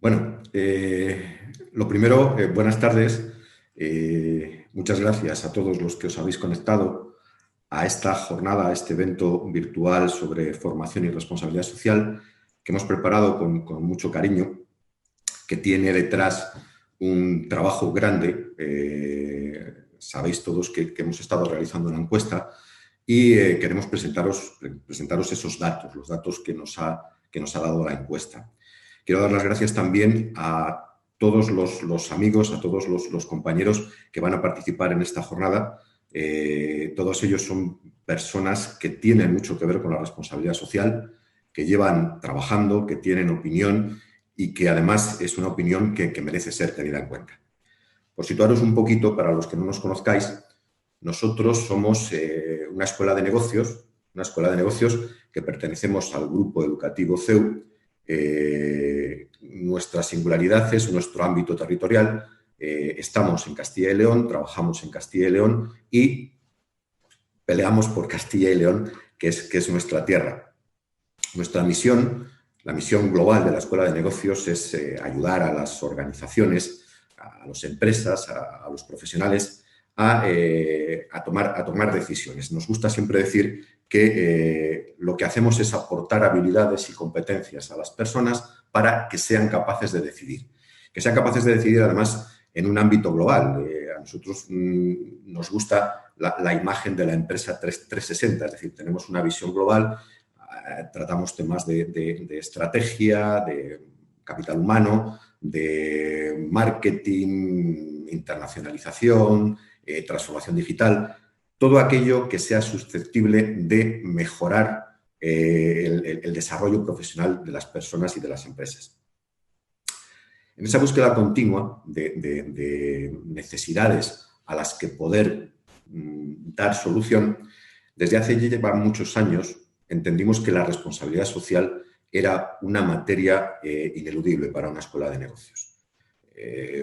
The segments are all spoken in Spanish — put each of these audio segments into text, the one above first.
Bueno, lo primero, buenas tardes. Muchas gracias a todos los que os habéis conectado a esta jornada, a este evento virtual sobre formación y responsabilidad social que hemos preparado con mucho cariño, que tiene detrás un trabajo grande. Sabéis todos que hemos estado realizando una encuesta y queremos presentaros esos datos, los datos que nos ha dado la encuesta. Quiero dar las gracias también a todos los amigos, a todos los compañeros que van a participar en esta jornada. Todos ellos son personas que tienen mucho que ver con la responsabilidad social, que llevan trabajando, que tienen opinión y que además es una opinión que merece ser tenida en cuenta. Por situaros un poquito, para los que no nos conozcáis, nosotros somos una escuela de negocios que pertenecemos al grupo educativo CEU. Nuestra singularidad es nuestro ámbito territorial. Estamos en Castilla y León, trabajamos en Castilla y León y peleamos por Castilla y León, que es nuestra tierra. Nuestra misión, la misión global de la Escuela de Negocios es ayudar a las organizaciones, a las empresas, a los profesionales a tomar decisiones. Nos gusta siempre decir que lo que hacemos es aportar habilidades y competencias a las personas para que sean capaces de decidir. Que sean capaces de decidir, además, en un ámbito global. A nosotros nos gusta la imagen de la empresa 360, es decir, tenemos una visión global. Tratamos temas de estrategia, de capital humano, de marketing, internacionalización, transformación digital, todo aquello que sea susceptible de mejorar el desarrollo profesional de las personas y de las empresas. En esa búsqueda continua de necesidades a las que poder dar solución, desde hace ya muchos años entendimos que la responsabilidad social era una materia ineludible para una escuela de negocios.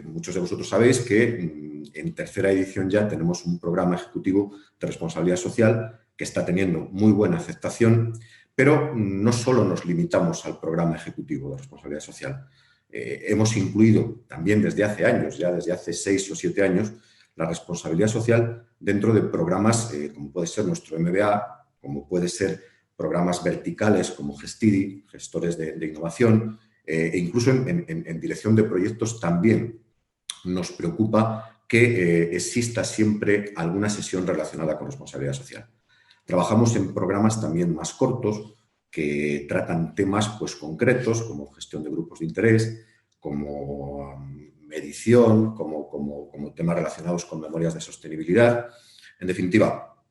Muchos de vosotros sabéis que en tercera edición ya tenemos un programa ejecutivo de responsabilidad social que está teniendo muy buena aceptación, pero no solo nos limitamos al programa ejecutivo de responsabilidad social. Hemos incluido también desde hace años, ya desde hace 6 o 7 años, la responsabilidad social dentro de programas como puede ser nuestro MBA, como puede ser programas verticales como Gestidi, gestores de innovación, e incluso en dirección de proyectos también nos preocupa que exista siempre alguna sesión relacionada con responsabilidad social. Trabajamos en programas también más cortos que tratan temas pues, concretos como gestión de grupos de interés, como medición, como temas relacionados con memorias de sostenibilidad. En definitiva,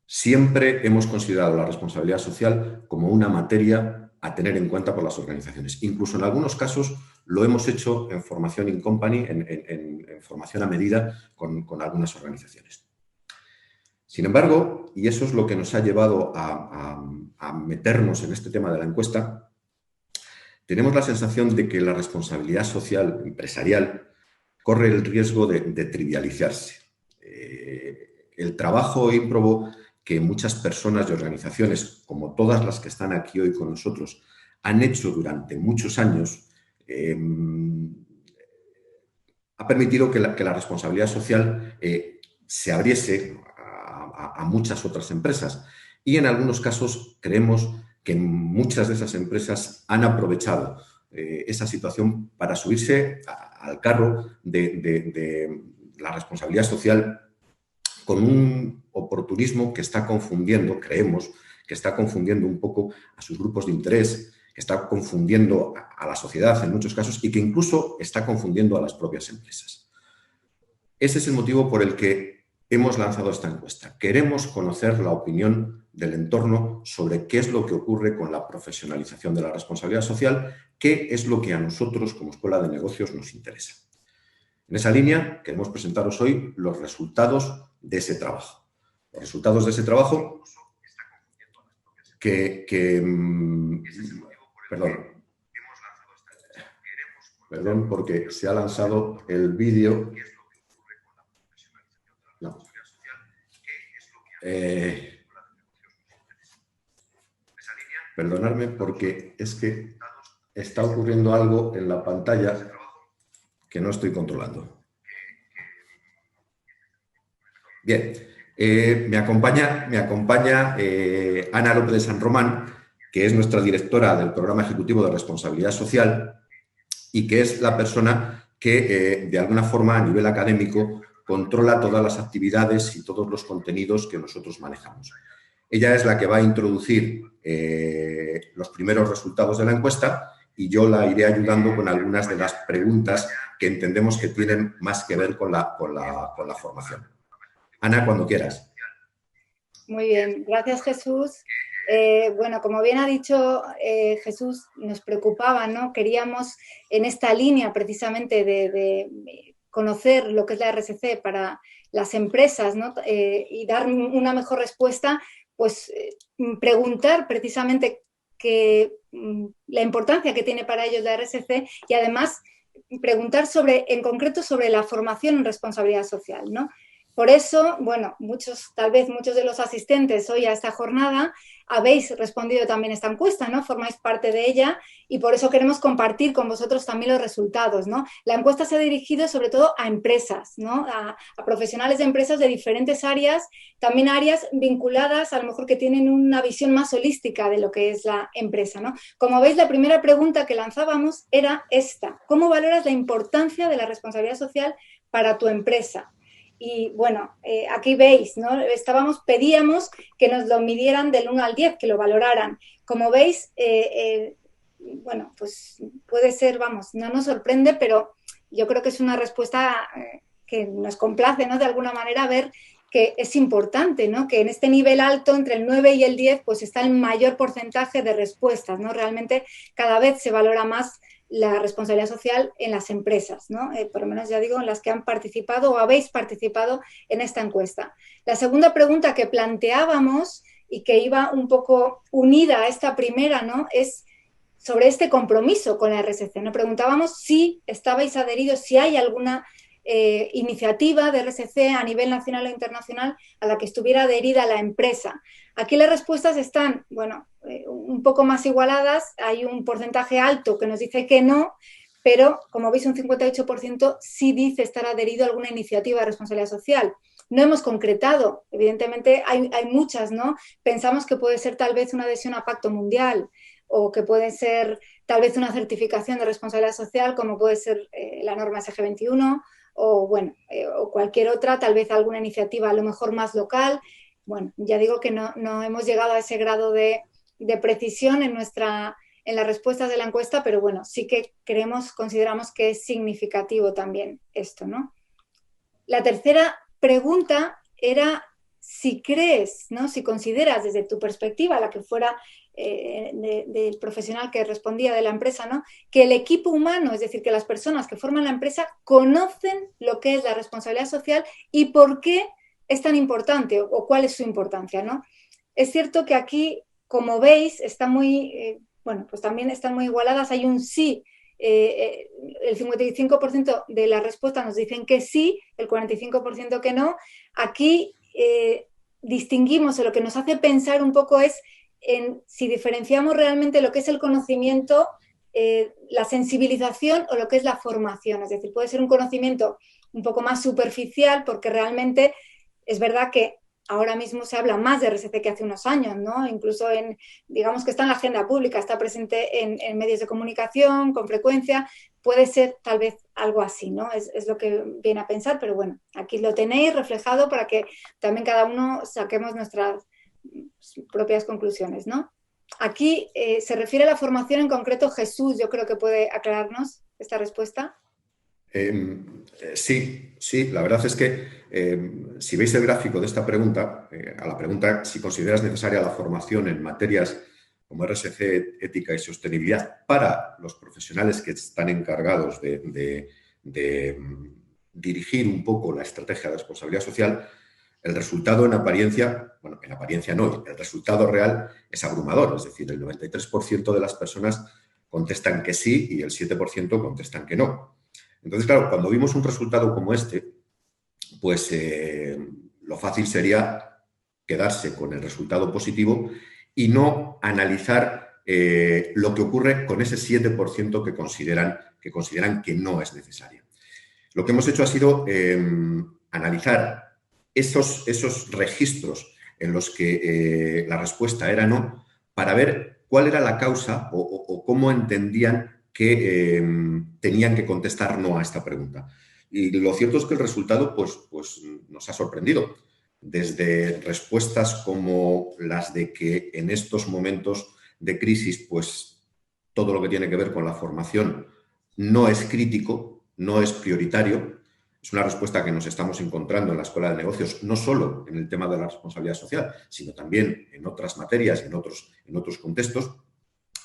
siempre hemos considerado la responsabilidad social como una materia a tener en cuenta por las organizaciones. Incluso en algunos casos lo hemos hecho en formación in company, en formación a medida con algunas organizaciones. Sin embargo, y eso es lo que nos ha llevado a meternos en este tema de la encuesta, tenemos la sensación de que la responsabilidad social empresarial corre el riesgo de trivializarse. El trabajo ímprobo que muchas personas y organizaciones, como todas las que están aquí hoy con nosotros, han hecho durante muchos años, ha permitido que la responsabilidad social se abriese a muchas otras empresas. Y en algunos casos creemos que muchas de esas empresas han aprovechado esa situación para subirse al carro de la responsabilidad social con un oportunismo que está confundiendo, creemos, que está confundiendo un poco a sus grupos de interés, que está confundiendo a la sociedad en muchos casos y que incluso está confundiendo a las propias empresas. Ese es el motivo por el que hemos lanzado esta encuesta. Queremos conocer la opinión del entorno sobre qué es lo que ocurre con la profesionalización de la responsabilidad social, qué es lo que a nosotros como Escuela de Negocios nos interesa. En esa línea queremos presentaros hoy los resultados de ese trabajo. Los resultados de ese trabajo perdón, porque se ha lanzado el vídeo. No. Perdonadme porque es que está ocurriendo algo en la pantalla que no estoy controlando. Bien, me acompaña Ana López de San Román, que es nuestra directora del Programa Ejecutivo de Responsabilidad Social y que es la persona que, de alguna forma, a nivel académico, controla todas las actividades y todos los contenidos que nosotros manejamos. Ella es la que va a introducir los primeros resultados de la encuesta y yo la iré ayudando con algunas de las preguntas que entendemos que tienen más que ver con la formación. Ana, cuando quieras. Muy bien, gracias Jesús. Bueno, como bien ha dicho Jesús, nos preocupaba, ¿no? Queríamos en esta línea precisamente de conocer lo que es la RSC para las empresas, ¿no? Y dar una mejor respuesta, pues preguntar precisamente la importancia que tiene para ellos la RSC y además preguntar en concreto sobre la formación en responsabilidad social, ¿no? Por eso, bueno, tal vez muchos de los asistentes hoy a esta jornada habéis respondido también esta encuesta, ¿no? Formáis parte de ella y por eso queremos compartir con vosotros también los resultados, ¿no? La encuesta se ha dirigido sobre todo a empresas, ¿no? A profesionales de empresas de diferentes áreas, también áreas vinculadas a lo mejor que tienen una visión más holística de lo que es la empresa, ¿no? Como veis, la primera pregunta que lanzábamos era esta: ¿cómo valoras la importancia de la responsabilidad social para tu empresa? Y bueno, aquí veis, ¿no? Pedíamos que nos lo midieran del 1 al 10, que lo valoraran. Como veis, bueno, pues puede ser, vamos, no nos sorprende, pero yo creo que es una respuesta que nos complace, ¿no? De alguna manera ver que es importante, ¿no? Que en este nivel alto, entre el 9 y el 10, pues está el mayor porcentaje de respuestas, ¿no? Realmente cada vez se valora más la responsabilidad social en las empresas, ¿no? Por lo menos ya digo, en las que han participado o habéis participado en esta encuesta. La segunda pregunta que planteábamos y que iba un poco unida a esta primera, ¿no? Es sobre este compromiso con la RSC. Nos preguntábamos si estabais adheridos, si hay alguna iniciativa de RSC a nivel nacional o internacional a la que estuviera adherida la empresa. Aquí las respuestas están, bueno, un poco más igualadas, hay un porcentaje alto que nos dice que no, pero como veis un 58% sí dice estar adherido a alguna iniciativa de responsabilidad social. No hemos concretado, evidentemente hay muchas, ¿no? Pensamos que puede ser tal vez una adhesión a Pacto Mundial o que puede ser tal vez una certificación de responsabilidad social como puede ser la norma SG21 o bueno, o cualquier otra, tal vez alguna iniciativa a lo mejor más local. Bueno, ya digo que no hemos llegado a ese grado de precisión en las respuestas de la encuesta, pero bueno, sí que consideramos que es significativo también esto, ¿no? La tercera pregunta era si crees, ¿no? Si consideras desde tu perspectiva, la que fuera del profesional que respondía de la empresa, ¿no? Que el equipo humano, es decir, que las personas que forman la empresa conocen lo que es la responsabilidad social y por qué es tan importante o cuál es su importancia, ¿no? Es cierto que aquí, como veis, está muy, bueno, pues también están muy igualadas, hay un sí. El 55% de las respuestas nos dicen que sí, el 45% que no. Aquí distinguimos, o lo que nos hace pensar un poco es en si diferenciamos realmente lo que es el conocimiento, la sensibilización o lo que es la formación. Es decir, puede ser un conocimiento un poco más superficial porque realmente es verdad que ahora mismo se habla más de RSC que hace unos años, ¿no? Incluso digamos que está en la agenda pública, está presente en medios de comunicación con frecuencia, puede ser tal vez algo así, ¿no? Es lo que viene a pensar, pero bueno, aquí lo tenéis reflejado para que también cada uno saquemos nuestras propias conclusiones, ¿no? Aquí se refiere a la formación en concreto. Jesús, yo creo que puede aclararnos esta respuesta. Sí, la verdad es que si veis el gráfico de esta pregunta, a la pregunta si consideras necesaria la formación en materias como RSC, ética y sostenibilidad para los profesionales que están encargados de dirigir un poco la estrategia de responsabilidad social, el resultado en apariencia no, el resultado real es abrumador, es decir, el 93% de las personas contestan que sí y el 7% contestan que no. Entonces, claro, cuando vimos un resultado como este, pues lo fácil sería quedarse con el resultado positivo y no analizar lo que ocurre con ese 7% que consideran que no es necesaria. Lo que hemos hecho ha sido analizar esos registros en los que la respuesta era no, para ver cuál era la causa o cómo entendían que tenían que contestar no a esta pregunta. Y lo cierto es que el resultado pues nos ha sorprendido. Desde respuestas como las de que en estos momentos de crisis, pues todo lo que tiene que ver con la formación no es crítico, no es prioritario. Es una respuesta que nos estamos encontrando en la Escuela de Negocios, no solo en el tema de la responsabilidad social, sino también en otras materias y en otros contextos.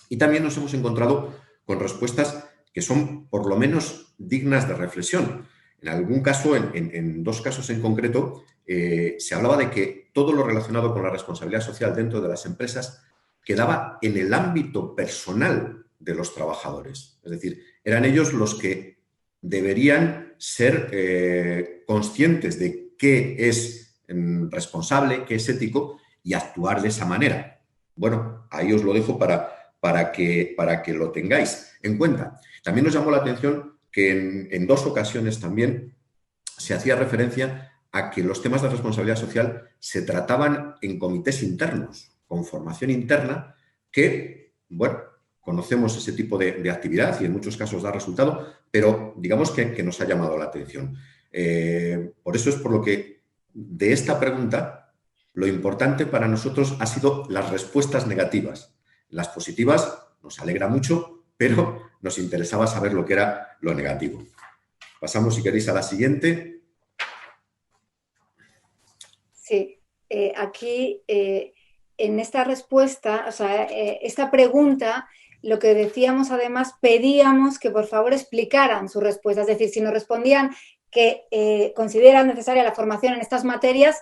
Y también nos hemos encontrado con respuestas que son por lo menos dignas de reflexión. En algún caso, en dos casos en concreto, se hablaba de que todo lo relacionado con la responsabilidad social dentro de las empresas quedaba en el ámbito personal de los trabajadores. Es decir, eran ellos los que deberían ser conscientes de qué es responsable, qué es ético y actuar de esa manera. Bueno, ahí os lo dejo para que lo tengáis en cuenta. También nos llamó la atención que en dos ocasiones también se hacía referencia a que los temas de responsabilidad social se trataban en comités internos, con formación interna, que, bueno, conocemos ese tipo de actividad y en muchos casos da resultado, pero digamos que nos ha llamado la atención. Por eso es por lo que de esta pregunta lo importante para nosotros ha sido las respuestas negativas. Las positivas nos alegra mucho, pero nos interesaba saber lo que era lo negativo. Pasamos, si queréis, a la siguiente. Sí, aquí en esta respuesta, o sea, esta pregunta, lo que decíamos además, pedíamos que por favor explicaran su respuesta, es decir, si nos respondían que consideran necesaria la formación en estas materias,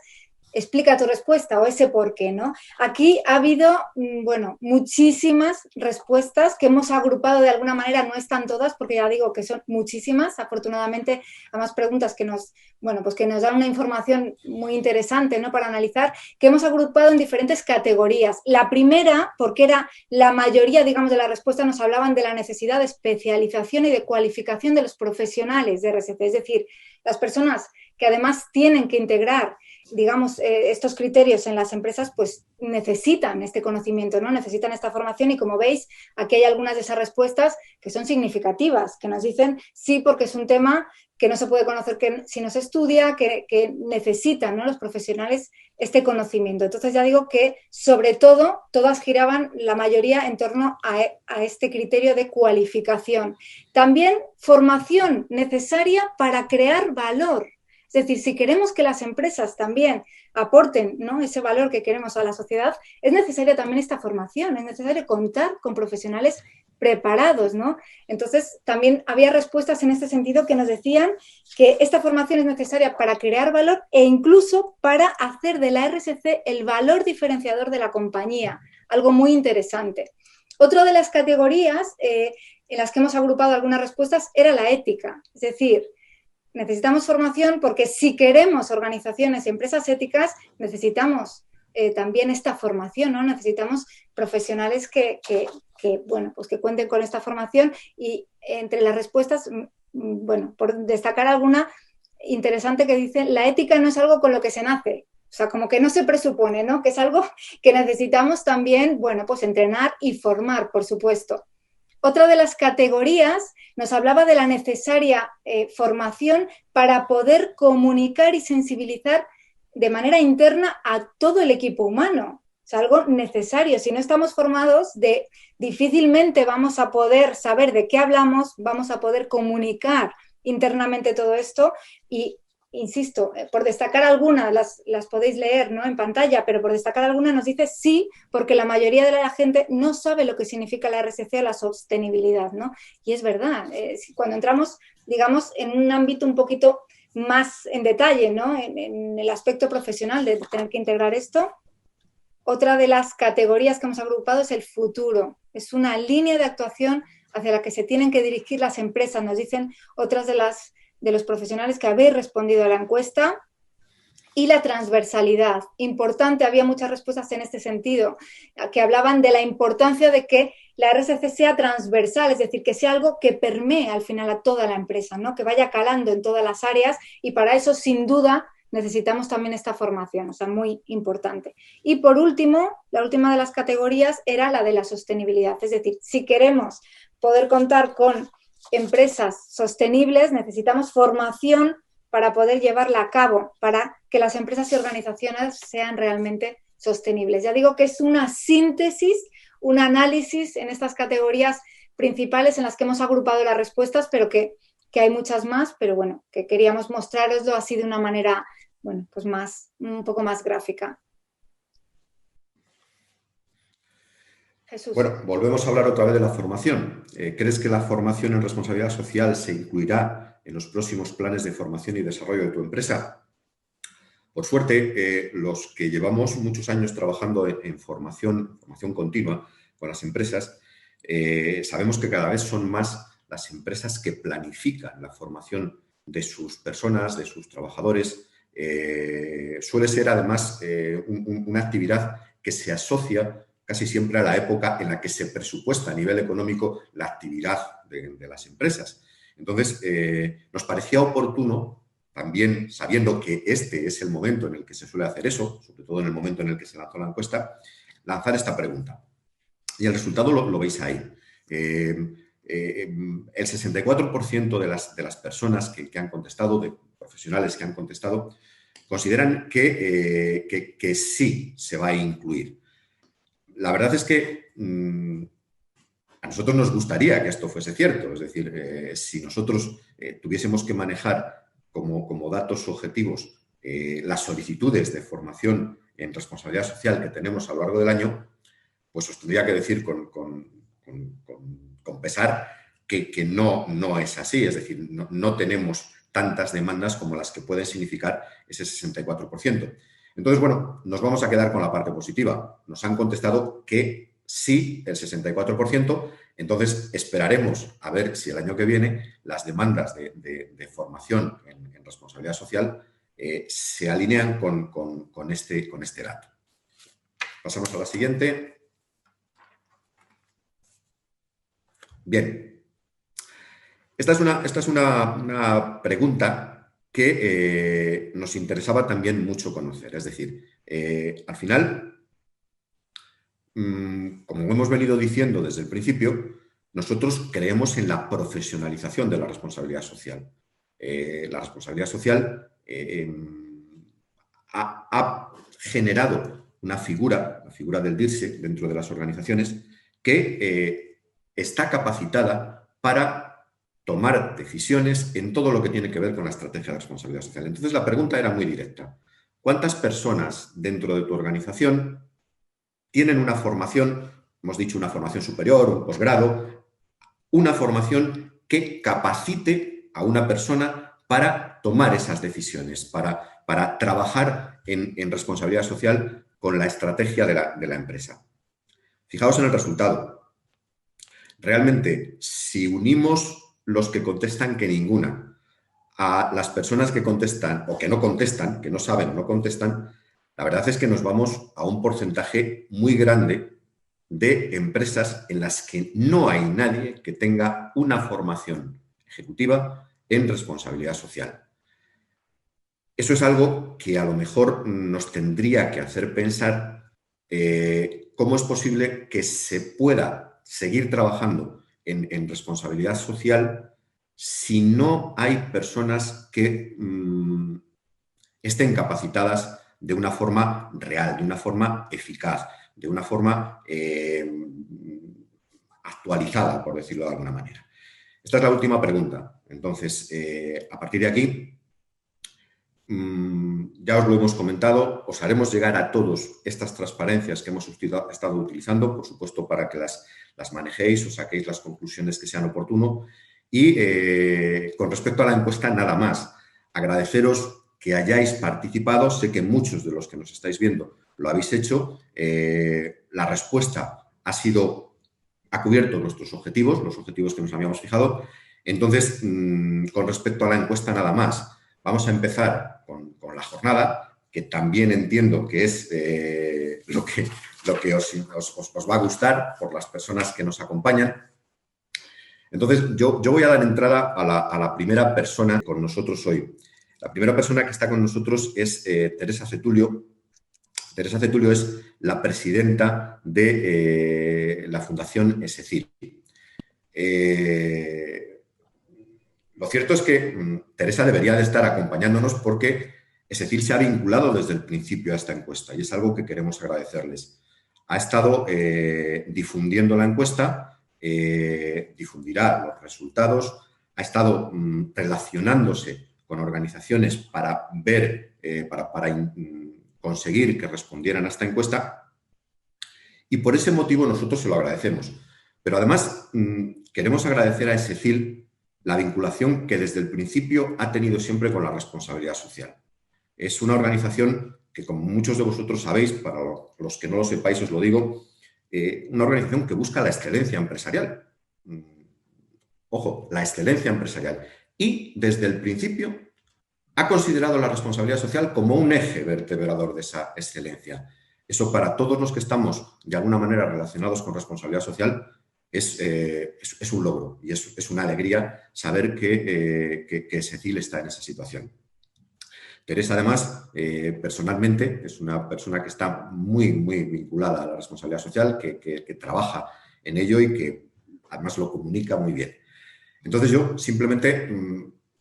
explica tu respuesta o ese por qué, ¿no? Aquí ha habido, bueno, muchísimas respuestas que hemos agrupado de alguna manera, no están todas, porque ya digo que son muchísimas, afortunadamente, además preguntas que nos, bueno, pues que nos dan una información muy interesante, ¿no? Para analizar, que hemos agrupado en diferentes categorías. La primera, porque era la mayoría, digamos, de las respuestas nos hablaban de la necesidad de especialización y de cualificación de los profesionales de RSC, es decir, las personas que además tienen que integrar, digamos, estos criterios en las empresas, pues necesitan este conocimiento, ¿no? Necesitan esta formación y como veis, aquí hay algunas de esas respuestas que son significativas, que nos dicen sí porque es un tema que no se puede conocer que, si no se estudia, que necesitan, ¿no? Los profesionales este conocimiento. Entonces ya digo que sobre todo todas giraban la mayoría en torno a este criterio de cualificación. También formación necesaria para crear valor. Es decir, si queremos que las empresas también aporten, ¿no? Ese valor que queremos a la sociedad, es necesaria también esta formación, es necesario contar con profesionales preparados, ¿no? Entonces, también había respuestas en este sentido que nos decían que esta formación es necesaria para crear valor e incluso para hacer de la RSC el valor diferenciador de la compañía, algo muy interesante. Otra de las categorías en las que hemos agrupado algunas respuestas era la ética, es decir, necesitamos formación porque si queremos organizaciones y empresas éticas, necesitamos también esta formación, ¿no? Necesitamos profesionales bueno, pues que cuenten con esta formación y entre las respuestas, bueno, por destacar alguna interesante que dice, la ética no es algo con lo que se nace, o sea, como que no se presupone, ¿no? Que es algo que necesitamos también, bueno, pues entrenar y formar, por supuesto. Otra de las categorías nos hablaba de la necesaria formación para poder comunicar y sensibilizar de manera interna a todo el equipo humano. Es algo necesario. Si no estamos formados, difícilmente vamos a poder saber de qué hablamos, vamos a poder comunicar internamente todo esto y insisto, por destacar alguna, las podéis leer, ¿no? En pantalla, pero por destacar alguna nos dice sí, porque la mayoría de la gente no sabe lo que significa la RSC o la sostenibilidad, ¿no? Y es verdad, cuando entramos, digamos, en un ámbito un poquito más en detalle, ¿no? En el aspecto profesional de tener que integrar esto. Otra de las categorías que hemos agrupado es el futuro. Es una línea de actuación hacia la que se tienen que dirigir las empresas, nos dicen otras de los profesionales que habéis respondido a la encuesta. Y la transversalidad, importante, había muchas respuestas en este sentido, que hablaban de la importancia de que la RSC sea transversal, es decir, que sea algo que permee al final a toda la empresa, ¿no? Que vaya calando en todas las áreas, y para eso, sin duda, necesitamos también esta formación, o sea, muy importante. Y por último, la última de las categorías era la de la sostenibilidad, es decir, si queremos poder contar con empresas sostenibles, necesitamos formación para poder llevarla a cabo, para que las empresas y organizaciones sean realmente sostenibles. Ya digo que es una síntesis, un análisis en estas categorías principales en las que hemos agrupado las respuestas, pero que hay muchas más, pero bueno, que queríamos mostraroslo así de una manera, bueno, pues un poco más gráfica. Jesús. Bueno, volvemos a hablar otra vez de la formación. ¿Crees que la formación en responsabilidad social se incluirá en los próximos planes de formación y desarrollo de tu empresa? Por suerte, los que llevamos muchos años trabajando en formación continua con las empresas, sabemos que cada vez son más las empresas que planifican la formación de sus personas, de sus trabajadores. Suele ser, además, una actividad que se asocia casi siempre a la época en la que se presupuesta a nivel económico la actividad de las empresas. Entonces, nos parecía oportuno, también sabiendo que este es el momento en el que se suele hacer eso, sobre todo en el momento en el que se lanzó la encuesta, lanzar esta pregunta. Y el resultado lo veis ahí. El 64% de las personas que han contestado, de profesionales que han contestado, consideran que sí se va a incluir. La verdad es que a nosotros nos gustaría que esto fuese cierto. Es decir, si nosotros tuviésemos que manejar como datos objetivos las solicitudes de formación en responsabilidad social que tenemos a lo largo del año, pues os tendría que decir con pesar que no es así. Es decir, no tenemos tantas demandas como las que pueden significar ese 64%. Entonces, bueno, nos vamos a quedar con la parte positiva. Nos han contestado que sí, el 64%. Entonces, esperaremos a ver si el año que viene las demandas de formación en responsabilidad social se alinean con este dato. Pasamos a la siguiente. Bien. Esta es una pregunta que nos interesaba también mucho conocer. Es decir, al final, como hemos venido diciendo desde el principio, nosotros creemos en la profesionalización de la responsabilidad social. La responsabilidad social ha generado una figura, la figura del DIRSE dentro de las organizaciones, que está capacitada para tomar decisiones en todo lo que tiene que ver con la estrategia de responsabilidad social. Entonces, la pregunta era muy directa. ¿Cuántas personas dentro de tu organización tienen una formación, hemos dicho una formación superior, un posgrado, una formación que capacite a una persona para tomar esas decisiones, para trabajar en responsabilidad social con la estrategia de la empresa? Fijaos en el resultado. Realmente, si unimos los que contestan que ninguna a las personas que contestan o que no contestan, que no saben o no contestan, la verdad es que nos vamos a un porcentaje muy grande de empresas en las que no hay nadie que tenga una formación ejecutiva en responsabilidad social. Eso es algo que a lo mejor nos tendría que hacer pensar cómo es posible que se pueda seguir trabajando en responsabilidad social si no hay personas que estén capacitadas de una forma real, de una forma eficaz, de una forma actualizada, por decirlo de alguna manera. Esta es la última pregunta. Entonces, a partir de aquí, ya os lo hemos comentado, os haremos llegar a todos estas transparencias que hemos estado utilizando, por supuesto, para que las manejéis o saquéis las conclusiones que sean oportuno. Y con respecto a la encuesta, nada más. Agradeceros que hayáis participado. Sé que muchos de los que nos estáis viendo lo habéis hecho. La respuesta ha cubierto nuestros objetivos, los objetivos que nos habíamos fijado. Entonces, con respecto a la encuesta, nada más. Vamos a empezar con la jornada. que también entiendo que es lo que os va a gustar por las personas que nos acompañan. Entonces, yo voy a dar entrada a la primera persona con nosotros hoy. La primera persona que está con nosotros es Teresa Cetulio. Teresa Cetulio es la presidenta de la Fundación ESECIL. Lo cierto es que Teresa debería de estar acompañándonos porque ESECIL se ha vinculado desde el principio a esta encuesta y es algo que queremos agradecerles. Ha estado difundiendo la encuesta, difundirá los resultados, ha estado relacionándose con organizaciones para ver, para conseguir que respondieran a esta encuesta y por ese motivo nosotros se lo agradecemos. Pero además queremos agradecer a ESECIL la vinculación que desde el principio ha tenido siempre con la responsabilidad social. Es una organización que, como muchos de vosotros sabéis, para los que no lo sepáis os lo digo, una organización que busca la excelencia empresarial. Ojo, la excelencia empresarial. Y desde el principio ha considerado la responsabilidad social como un eje vertebrador de esa excelencia. Eso para todos los que estamos de alguna manera relacionados con responsabilidad social es un logro y es una alegría saber que ESECIL está en esa situación. Teresa, además, personalmente es una persona que está muy, muy vinculada a la responsabilidad social, que trabaja en ello y que además lo comunica muy bien. Entonces yo simplemente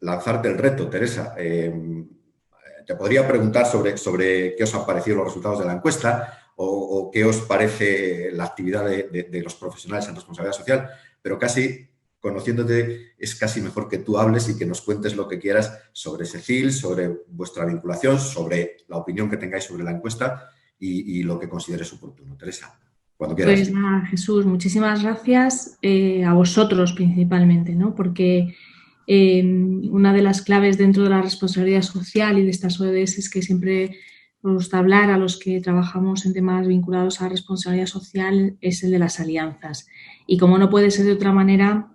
lanzarte el reto, Teresa. Te podría preguntar sobre qué os han parecido los resultados de la encuesta o qué os parece la actividad de los profesionales en responsabilidad social, pero casi, conociéndote, es casi mejor que tú hables y que nos cuentes lo que quieras sobre ESECIL, sobre vuestra vinculación, sobre la opinión que tengáis sobre la encuesta y lo que consideres oportuno. Teresa, cuando quieras. Pues nada, Jesús, muchísimas gracias a vosotros principalmente, ¿no? Porque una de las claves dentro de la responsabilidad social y de estas ODS es que siempre nos gusta hablar a los que trabajamos en temas vinculados a responsabilidad social es el de las alianzas. Y como no puede ser de otra manera,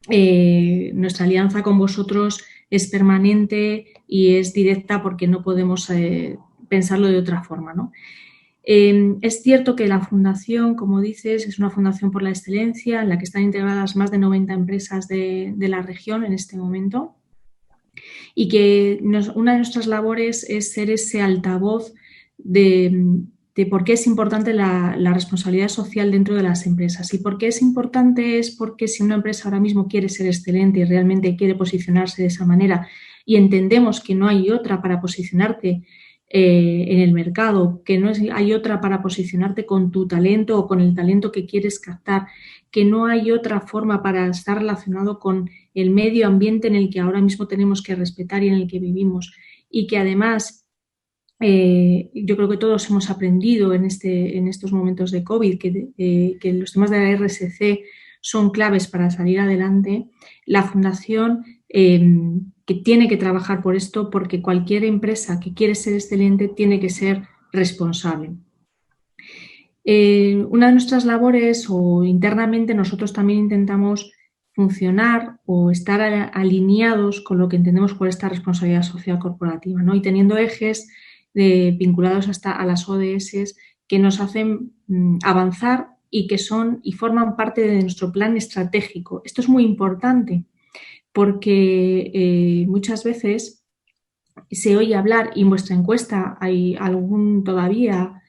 nuestra alianza con vosotros es permanente y es directa porque no podemos pensarlo de otra forma, ¿no? Es cierto que la fundación, como dices, es una fundación por la excelencia en la que están integradas más de 90 empresas de la región en este momento y que una de nuestras labores es ser ese altavoz de por qué es importante la responsabilidad social dentro de las empresas. Y por qué es importante es porque si una empresa ahora mismo quiere ser excelente y realmente quiere posicionarse de esa manera y entendemos que no hay otra para posicionarte en el mercado, que no hay otra para posicionarte con tu talento o con el talento que quieres captar, que no hay otra forma para estar relacionado con el medio ambiente en el que ahora mismo tenemos que respetar y en el que vivimos y que además yo creo que todos hemos aprendido en estos momentos de COVID que los temas de la RSC son claves para salir adelante. La Fundación que tiene que trabajar por esto porque cualquier empresa que quiere ser excelente tiene que ser responsable. Una de nuestras labores o internamente nosotros también intentamos funcionar o estar alineados con lo que entendemos por esta responsabilidad social corporativa, ¿no? Y teniendo ejes vinculados hasta a las ODS que nos hacen avanzar y que son y forman parte de nuestro plan estratégico. Esto es muy importante porque muchas veces se oye hablar y en vuestra encuesta hay alguna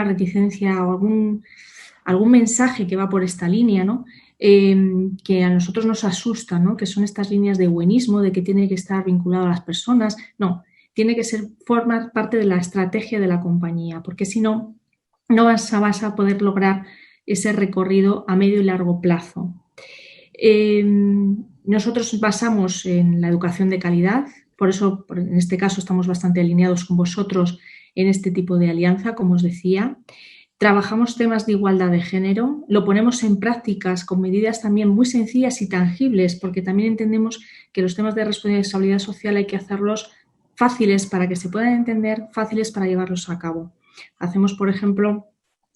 reticencia o algún mensaje que va por esta línea, ¿no? Que a nosotros nos asusta, ¿no? Que son estas líneas de buenismo, de que tiene que estar vinculado a las personas. No, tiene que formar parte de la estrategia de la compañía, porque si no, no vas a poder lograr ese recorrido a medio y largo plazo. Nosotros basamos en la educación de calidad, por eso en este caso estamos bastante alineados con vosotros en este tipo de alianza, como os decía. Trabajamos temas de igualdad de género, lo ponemos en prácticas con medidas también muy sencillas y tangibles, porque también entendemos que los temas de responsabilidad social hay que hacerlos fáciles para que se puedan entender, fáciles para llevarlos a cabo. Hacemos, por ejemplo,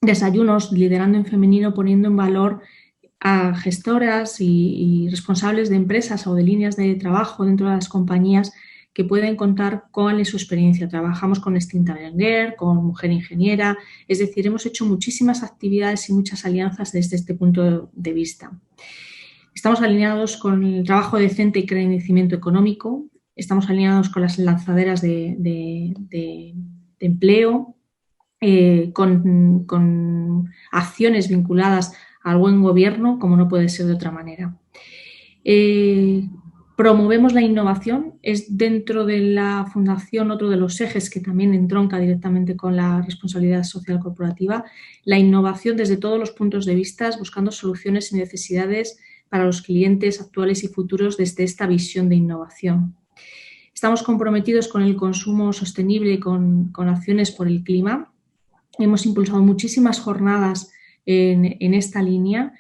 desayunos liderando en femenino, poniendo en valor a gestoras y responsables de empresas o de líneas de trabajo dentro de las compañías que pueden contar con su experiencia. Trabajamos con Stint-Avenger, con Mujer Ingeniera, es decir, hemos hecho muchísimas actividades y muchas alianzas desde este punto de vista. Estamos alineados con el trabajo decente y crecimiento económico, estamos alineados con las lanzaderas de empleo, con acciones vinculadas al buen gobierno, como no puede ser de otra manera. Promovemos la innovación, es dentro de la Fundación otro de los ejes que también entronca directamente con la responsabilidad social corporativa, la innovación desde todos los puntos de vista, buscando soluciones y necesidades para los clientes actuales y futuros desde esta visión de innovación. Estamos comprometidos con el consumo sostenible y con acciones por el clima. Hemos impulsado muchísimas jornadas en esta línea,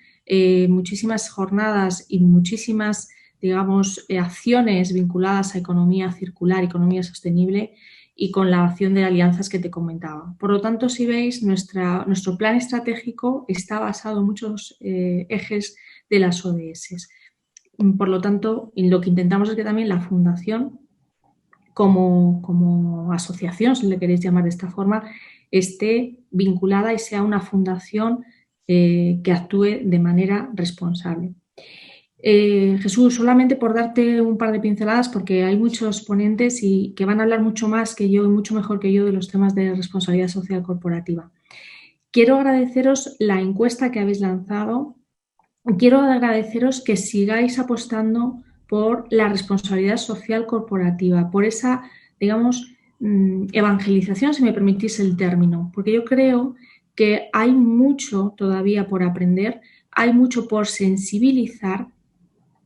muchísimas jornadas y muchísimas, digamos, acciones vinculadas a economía circular, economía sostenible y con la acción de alianzas que te comentaba. Por lo tanto, si veis, nuestro plan estratégico está basado en muchos ejes de las ODS. Por lo tanto, lo que intentamos es que también la Fundación, como asociación, si le queréis llamar de esta forma, esté vinculada y sea una fundación que actúe de manera responsable. Jesús, solamente por darte un par de pinceladas, porque hay muchos ponentes y que van a hablar mucho más que yo y mucho mejor que yo de los temas de responsabilidad social corporativa. Quiero agradeceros la encuesta que habéis lanzado. Quiero agradeceros que sigáis apostando por la responsabilidad social corporativa, por esa, digamos, evangelización, si me permitís el término, porque yo creo que hay mucho todavía por aprender, hay mucho por sensibilizar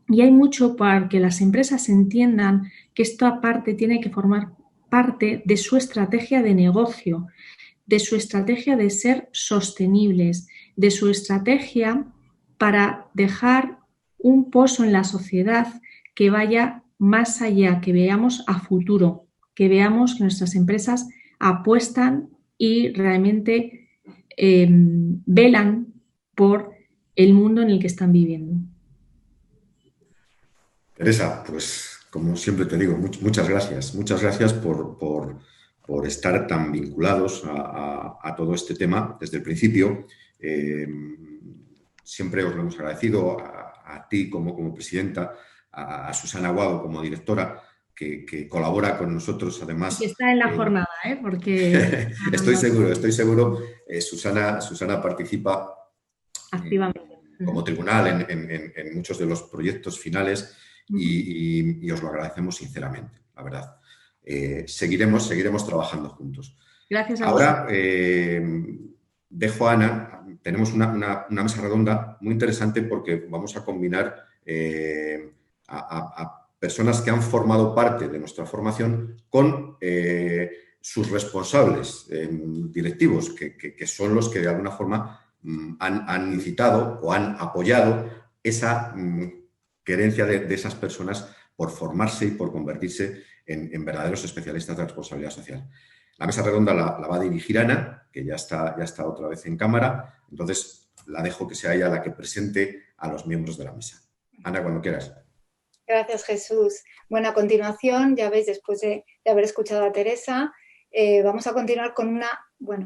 y hay mucho para que las empresas entiendan que esta parte tiene que formar parte de su estrategia de negocio, de su estrategia de ser sostenibles, de su estrategia para dejar un pozo en la sociedad que vaya más allá, que veamos a futuro, que veamos que nuestras empresas apuestan y realmente velan por el mundo en el que están viviendo. Teresa, pues como siempre te digo, muchas gracias. Muchas gracias por estar tan vinculados a todo este tema desde el principio. Siempre os lo hemos agradecido a ti como presidenta, a Susana Aguado como directora, que colabora con nosotros además. Y está en la jornada, porque... estoy seguro. Susana participa activamente como tribunal en muchos de los proyectos finales y os lo agradecemos sinceramente, la verdad. Seguiremos trabajando juntos. Gracias a Ahora dejo a Ana. Tenemos una mesa redonda muy interesante porque vamos a combinar a personas que han formado parte de nuestra formación con sus responsables directivos, que son los que de alguna forma han incitado o han apoyado esa querencia de esas personas por formarse y por convertirse en verdaderos especialistas de responsabilidad social. La mesa redonda la va a dirigir Ana, que ya está otra vez en cámara, entonces la dejo que sea ella la que presente a los miembros de la mesa. Ana, cuando quieras. Gracias, Jesús. Bueno, a continuación, ya veis, después de haber escuchado a Teresa, vamos a continuar con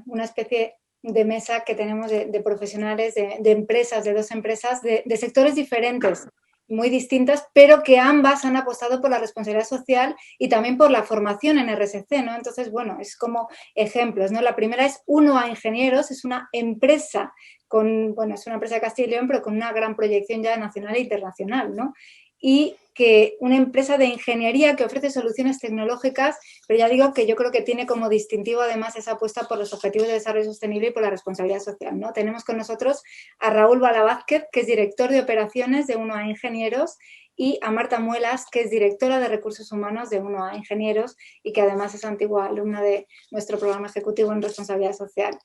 una especie de mesa que tenemos de profesionales, de empresas, de dos empresas, de sectores diferentes, muy distintas, pero que ambas han apostado por la responsabilidad social y también por la formación en RSC, ¿no? Entonces, bueno, es como ejemplos, ¿no? La primera es 1A Ingenieros, es una empresa es una empresa de Castilla y León, pero con una gran proyección ya nacional e internacional, ¿no? Y que una empresa de ingeniería que ofrece soluciones tecnológicas, pero ya digo que yo creo que tiene como distintivo además esa apuesta por los objetivos de desarrollo sostenible y por la responsabilidad social, ¿no? Tenemos con nosotros a Raúl Bala Vázquez, que es director de operaciones de 1A Ingenieros, y a Marta Muelas, que es directora de recursos humanos de 1A Ingenieros y que además es antigua alumna de nuestro programa ejecutivo en responsabilidad social.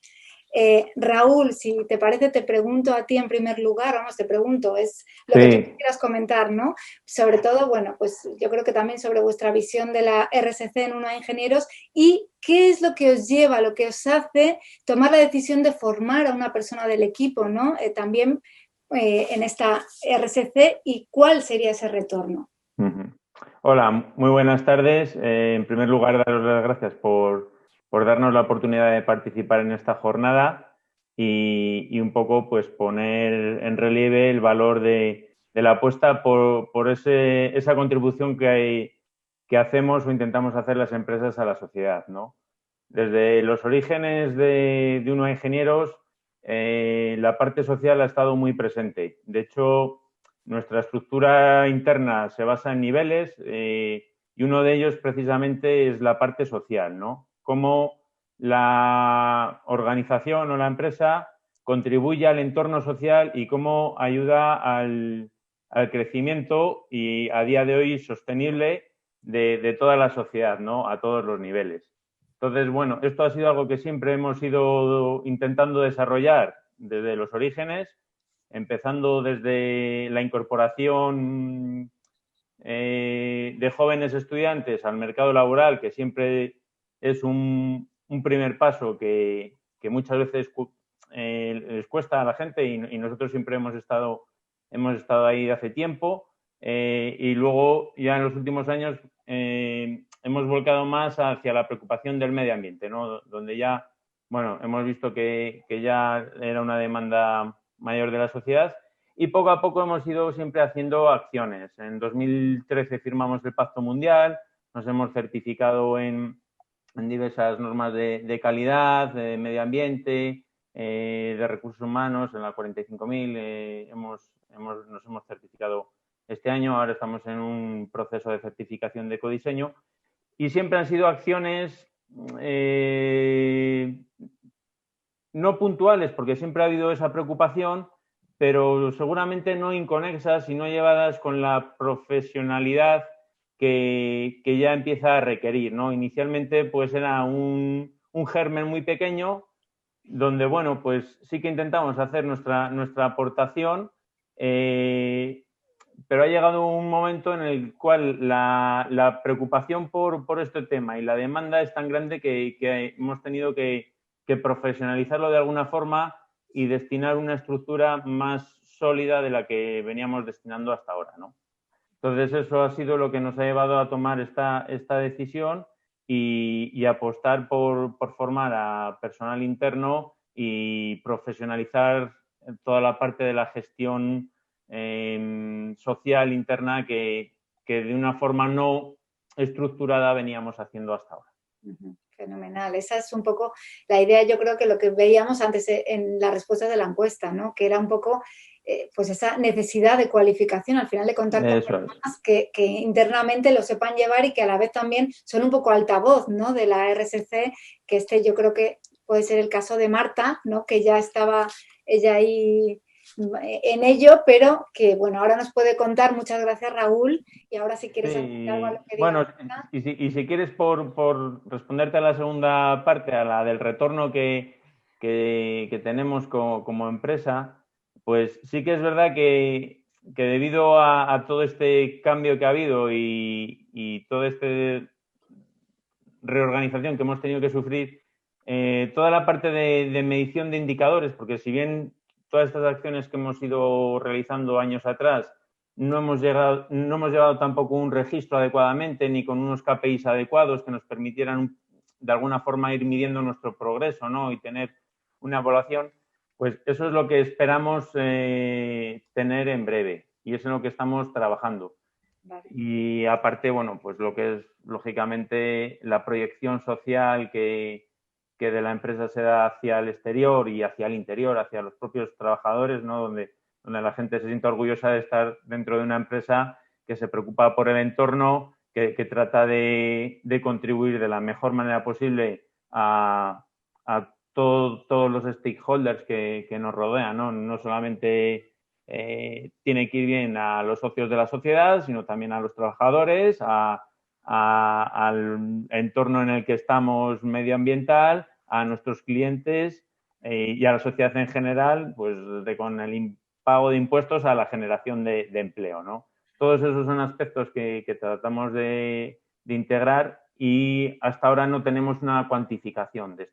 Raúl, si te parece, te pregunto a ti en primer lugar, te pregunto, es lo que tú quieras comentar, ¿no? Sobre todo, bueno, pues yo creo que también sobre vuestra visión de la RSC en 1A Ingenieros y qué es lo que os lleva, lo que os hace tomar la decisión de formar a una persona del equipo, ¿no? También en esta RSC y cuál sería ese retorno. Hola, muy buenas tardes. En primer lugar, daros las gracias por darnos la oportunidad de participar en esta jornada y un poco pues poner en relieve el valor de la apuesta por esa contribución que hacemos o intentamos hacer las empresas a la sociedad, ¿no? Desde los orígenes de UNO a Ingenieros, la parte social ha estado muy presente. De hecho, nuestra estructura interna se basa en niveles y uno de ellos precisamente es la parte social, ¿no? Cómo la organización o la empresa contribuye al entorno social y cómo ayuda al crecimiento y a día de hoy sostenible de toda la sociedad, ¿no? A todos los niveles. Entonces, bueno, esto ha sido algo que siempre hemos ido intentando desarrollar desde los orígenes, empezando desde la incorporación de jóvenes estudiantes al mercado laboral, que siempre es un primer paso que muchas veces les cuesta a la gente y nosotros siempre hemos estado ahí de hace tiempo. Y luego, ya en los últimos años, hemos volcado más hacia la preocupación del medio ambiente, ¿no? Donde ya, bueno, hemos visto que ya era una demanda mayor de la sociedad y poco a poco hemos ido siempre haciendo acciones. En 2013 firmamos el Pacto Mundial, nos hemos certificado en diversas normas de calidad, de medio ambiente, de recursos humanos, en la 45.000 nos hemos certificado este año. Ahora estamos en un proceso de certificación de ecodiseño y siempre han sido acciones no puntuales, porque siempre ha habido esa preocupación, pero seguramente no inconexas y no llevadas con la profesionalidad que ya empieza a requerir, ¿no? Inicialmente, pues era un germen muy pequeño, donde, bueno, pues sí que intentamos hacer nuestra aportación, pero ha llegado un momento en el cual la preocupación por este tema y la demanda es tan grande que hemos tenido que profesionalizarlo de alguna forma y destinar una estructura más sólida de la que veníamos destinando hasta ahora, ¿no? Entonces, eso ha sido lo que nos ha llevado a tomar esta decisión y apostar por formar a personal interno y profesionalizar toda la parte de la gestión social interna que de una forma no estructurada veníamos haciendo hasta ahora. Fenomenal. Esa es un poco la idea, yo creo que lo que veíamos antes en la respuesta de la encuesta, ¿no? Que era un poco pues esa necesidad de cualificación, al final de contar con personas que internamente lo sepan llevar y que a la vez también son un poco altavoz, ¿no? De la RSC, que yo creo que puede ser el caso de Marta, ¿no? Que ya estaba ella ahí en ello, pero que, bueno, ahora nos puede contar. Muchas gracias, Raúl, y ahora si quieres añadir algo a lo que diga. Bueno, y si quieres por responderte a la segunda parte, a la del retorno que tenemos como empresa, pues sí que es verdad que debido a todo este cambio que ha habido y toda esta reorganización que hemos tenido que sufrir, toda la parte de medición de indicadores, porque si bien todas estas acciones que hemos ido realizando años atrás no hemos llevado tampoco un registro adecuadamente ni con unos KPIs adecuados que nos permitieran de alguna forma ir midiendo nuestro progreso, ¿no? Y tener una evaluación, pues eso es lo que esperamos tener en breve y es en lo que estamos trabajando. Vale. Y aparte, bueno, pues lo que es lógicamente la proyección social que de la empresa se da hacia el exterior y hacia el interior, hacia los propios trabajadores, ¿no? Donde la gente se siente orgullosa de estar dentro de una empresa que se preocupa por el entorno, que trata de contribuir de la mejor manera posible a todos los stakeholders que nos rodean, ¿no? No solamente tiene que ir bien a los socios de la sociedad, sino también a los trabajadores, al entorno en el que estamos medioambiental, a nuestros clientes y a la sociedad en general, pues con el pago de impuestos a la generación de empleo, ¿no? Todos esos son aspectos que tratamos de integrar y hasta ahora no tenemos una cuantificación de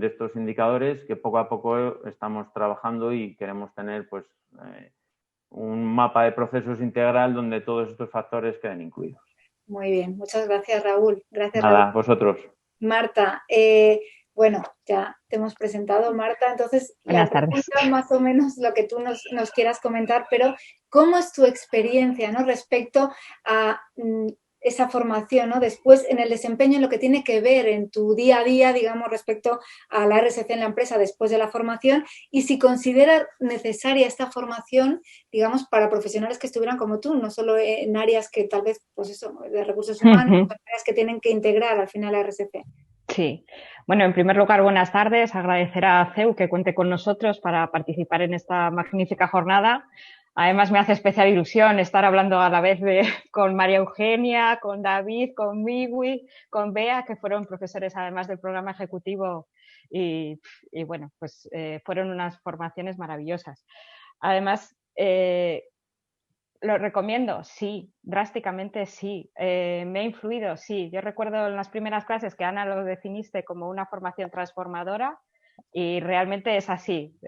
estos indicadores que poco a poco estamos trabajando y queremos tener pues un mapa de procesos integral donde todos estos factores queden incluidos. Muy bien, muchas gracias, Raúl. Gracias, Nada, Raúl. vosotros. Marta, bueno, ya te hemos presentado, Marta, entonces Buenas la pregunta tardes. más o menos lo que tú nos quieras comentar, pero ¿cómo es tu experiencia, ¿no?, respecto a esa formación, ¿no?, después en el desempeño, en lo que tiene que ver en tu día a día, digamos, respecto a la RSC en la empresa después de la formación, y si consideras necesaria esta formación, digamos, para profesionales que estuvieran como tú, no solo en áreas que tal vez, pues eso, de recursos humanos, áreas que tienen que integrar al final la RSC? Sí. Bueno, en primer lugar, buenas tardes. Agradecer a CEU que cuente con nosotros para participar en esta magnífica jornada. Además, me hace especial ilusión estar hablando a la vez con María Eugenia, con David, con Migui, con Bea, que fueron profesores además del programa ejecutivo y bueno, pues fueron unas formaciones maravillosas. Además, ¿lo recomiendo? Sí, drásticamente sí. ¿Me ha influido? Sí. Yo recuerdo en las primeras clases que, Ana, lo definiste como una formación transformadora y realmente es así.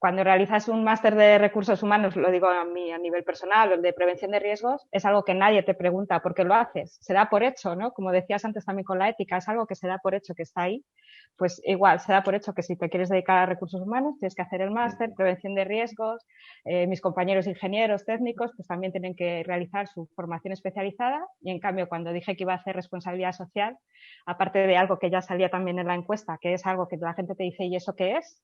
Cuando realizas un máster de recursos humanos, lo digo a mí a nivel personal, o de prevención de riesgos, es algo que nadie te pregunta por qué lo haces. Se da por hecho, ¿no? Como decías antes también con la ética, es algo que se da por hecho, que está ahí. Pues igual, se da por hecho que si te quieres dedicar a recursos humanos, tienes que hacer el máster, prevención de riesgos. Mis compañeros ingenieros técnicos pues también tienen que realizar su formación especializada, y en cambio cuando dije que iba a hacer responsabilidad social, aparte de algo que ya salía también en la encuesta, que es algo que la gente te dice ¿y eso qué es?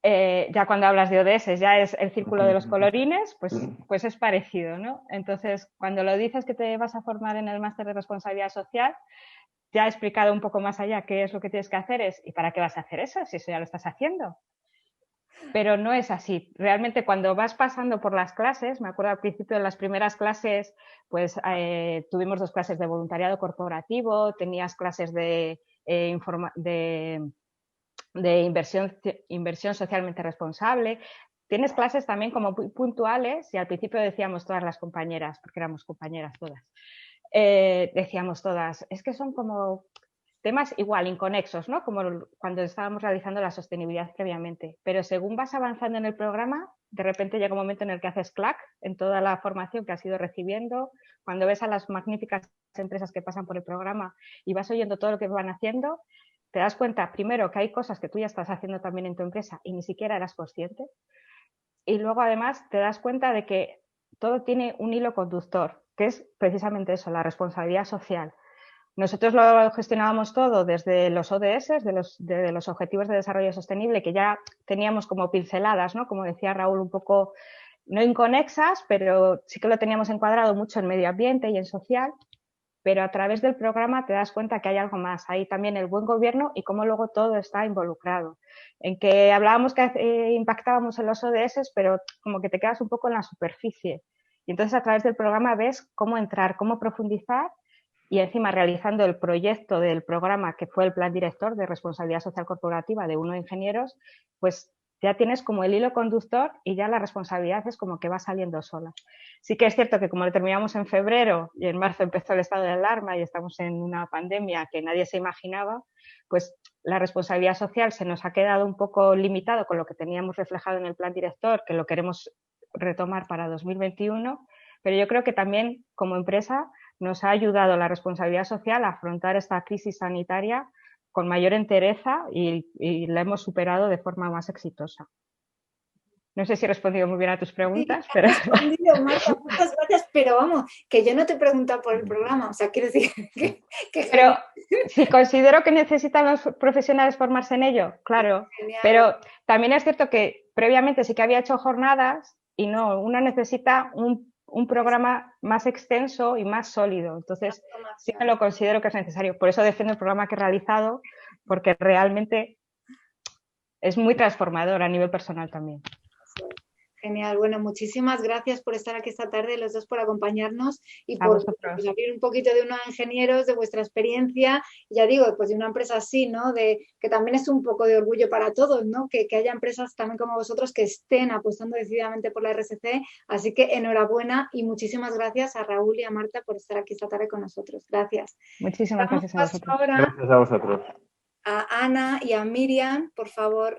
Ya cuando hablas de ODS ya es el círculo de los colorines, pues es parecido, ¿no? Entonces, cuando lo dices que te vas a formar en el máster de responsabilidad social, ya he explicado un poco más allá qué es lo que tienes que hacer, ¿y para qué vas a hacer eso? Si eso ya lo estás haciendo. Pero no es así. Realmente cuando vas pasando por las clases, me acuerdo al principio de las primeras clases, pues tuvimos 2 clases de voluntariado corporativo, tenías clases de inversión socialmente responsable. Tienes clases también como puntuales, y al principio decíamos todas las compañeras, porque éramos compañeras todas, decíamos todas, es que son como temas igual, inconexos, ¿no? Como cuando estábamos realizando la sostenibilidad previamente. Pero según vas avanzando en el programa, de repente llega un momento en el que haces clac en toda la formación que has ido recibiendo, cuando ves a las magníficas empresas que pasan por el programa y vas oyendo todo lo que van haciendo, te das cuenta, primero, que hay cosas que tú ya estás haciendo también en tu empresa y ni siquiera eras consciente. Y luego, además, te das cuenta de que todo tiene un hilo conductor, que es precisamente eso, la responsabilidad social. Nosotros lo gestionábamos todo desde los ODS, de los Objetivos de Desarrollo Sostenible, que ya teníamos como pinceladas, ¿no? Como decía Raúl, un poco no inconexas, pero sí que lo teníamos encuadrado mucho en medio ambiente y en social. Pero a través del programa te das cuenta que hay algo más. Hay también el buen gobierno y cómo luego todo está involucrado. En que hablábamos que impactábamos en los ODS, pero como que te quedas un poco en la superficie. Y entonces a través del programa ves cómo entrar, cómo profundizar, y encima realizando el proyecto del programa, que fue el Plan Director de Responsabilidad Social Corporativa de UNO Ingenieros, pues ya tienes como el hilo conductor y ya la responsabilidad es como que va saliendo sola. Sí que es cierto que como lo terminamos en febrero y en marzo empezó el estado de alarma y estamos en una pandemia que nadie se imaginaba, pues la responsabilidad social se nos ha quedado un poco limitado con lo que teníamos reflejado en el Plan Director, que lo queremos retomar para 2021, pero yo creo que también como empresa nos ha ayudado la responsabilidad social a afrontar esta crisis sanitaria con mayor entereza y la hemos superado de forma más exitosa. No sé si he respondido muy bien a tus preguntas, Sí, pero... has respondido, Marta, muchas gracias, pero vamos, que yo no te he preguntado por el programa, o sea, quiero decir que Pero si considero que necesitan los profesionales formarse en ello, claro, genial. pero también es cierto que previamente sí que había hecho jornadas y no, uno necesita un programa más extenso y más sólido. Entonces, sí que lo considero que es necesario. Por eso defiendo el programa que he realizado, porque realmente es muy transformador a nivel personal también. Genial, bueno, muchísimas gracias por estar aquí esta tarde, los dos por acompañarnos y A por vosotros. abrir un poquito de unos ingenieros, de vuestra experiencia, ya digo, pues de una empresa así, ¿no? Que también es un poco de orgullo para todos, ¿no? Que haya empresas también como vosotros que estén apostando decididamente por la RSC, así que enhorabuena y muchísimas gracias a Raúl y a Marta por estar aquí esta tarde con nosotros. Gracias. Muchísimas gracias a vosotros. Ahora Gracias a vosotros. a Ana y a Miriam, por favor,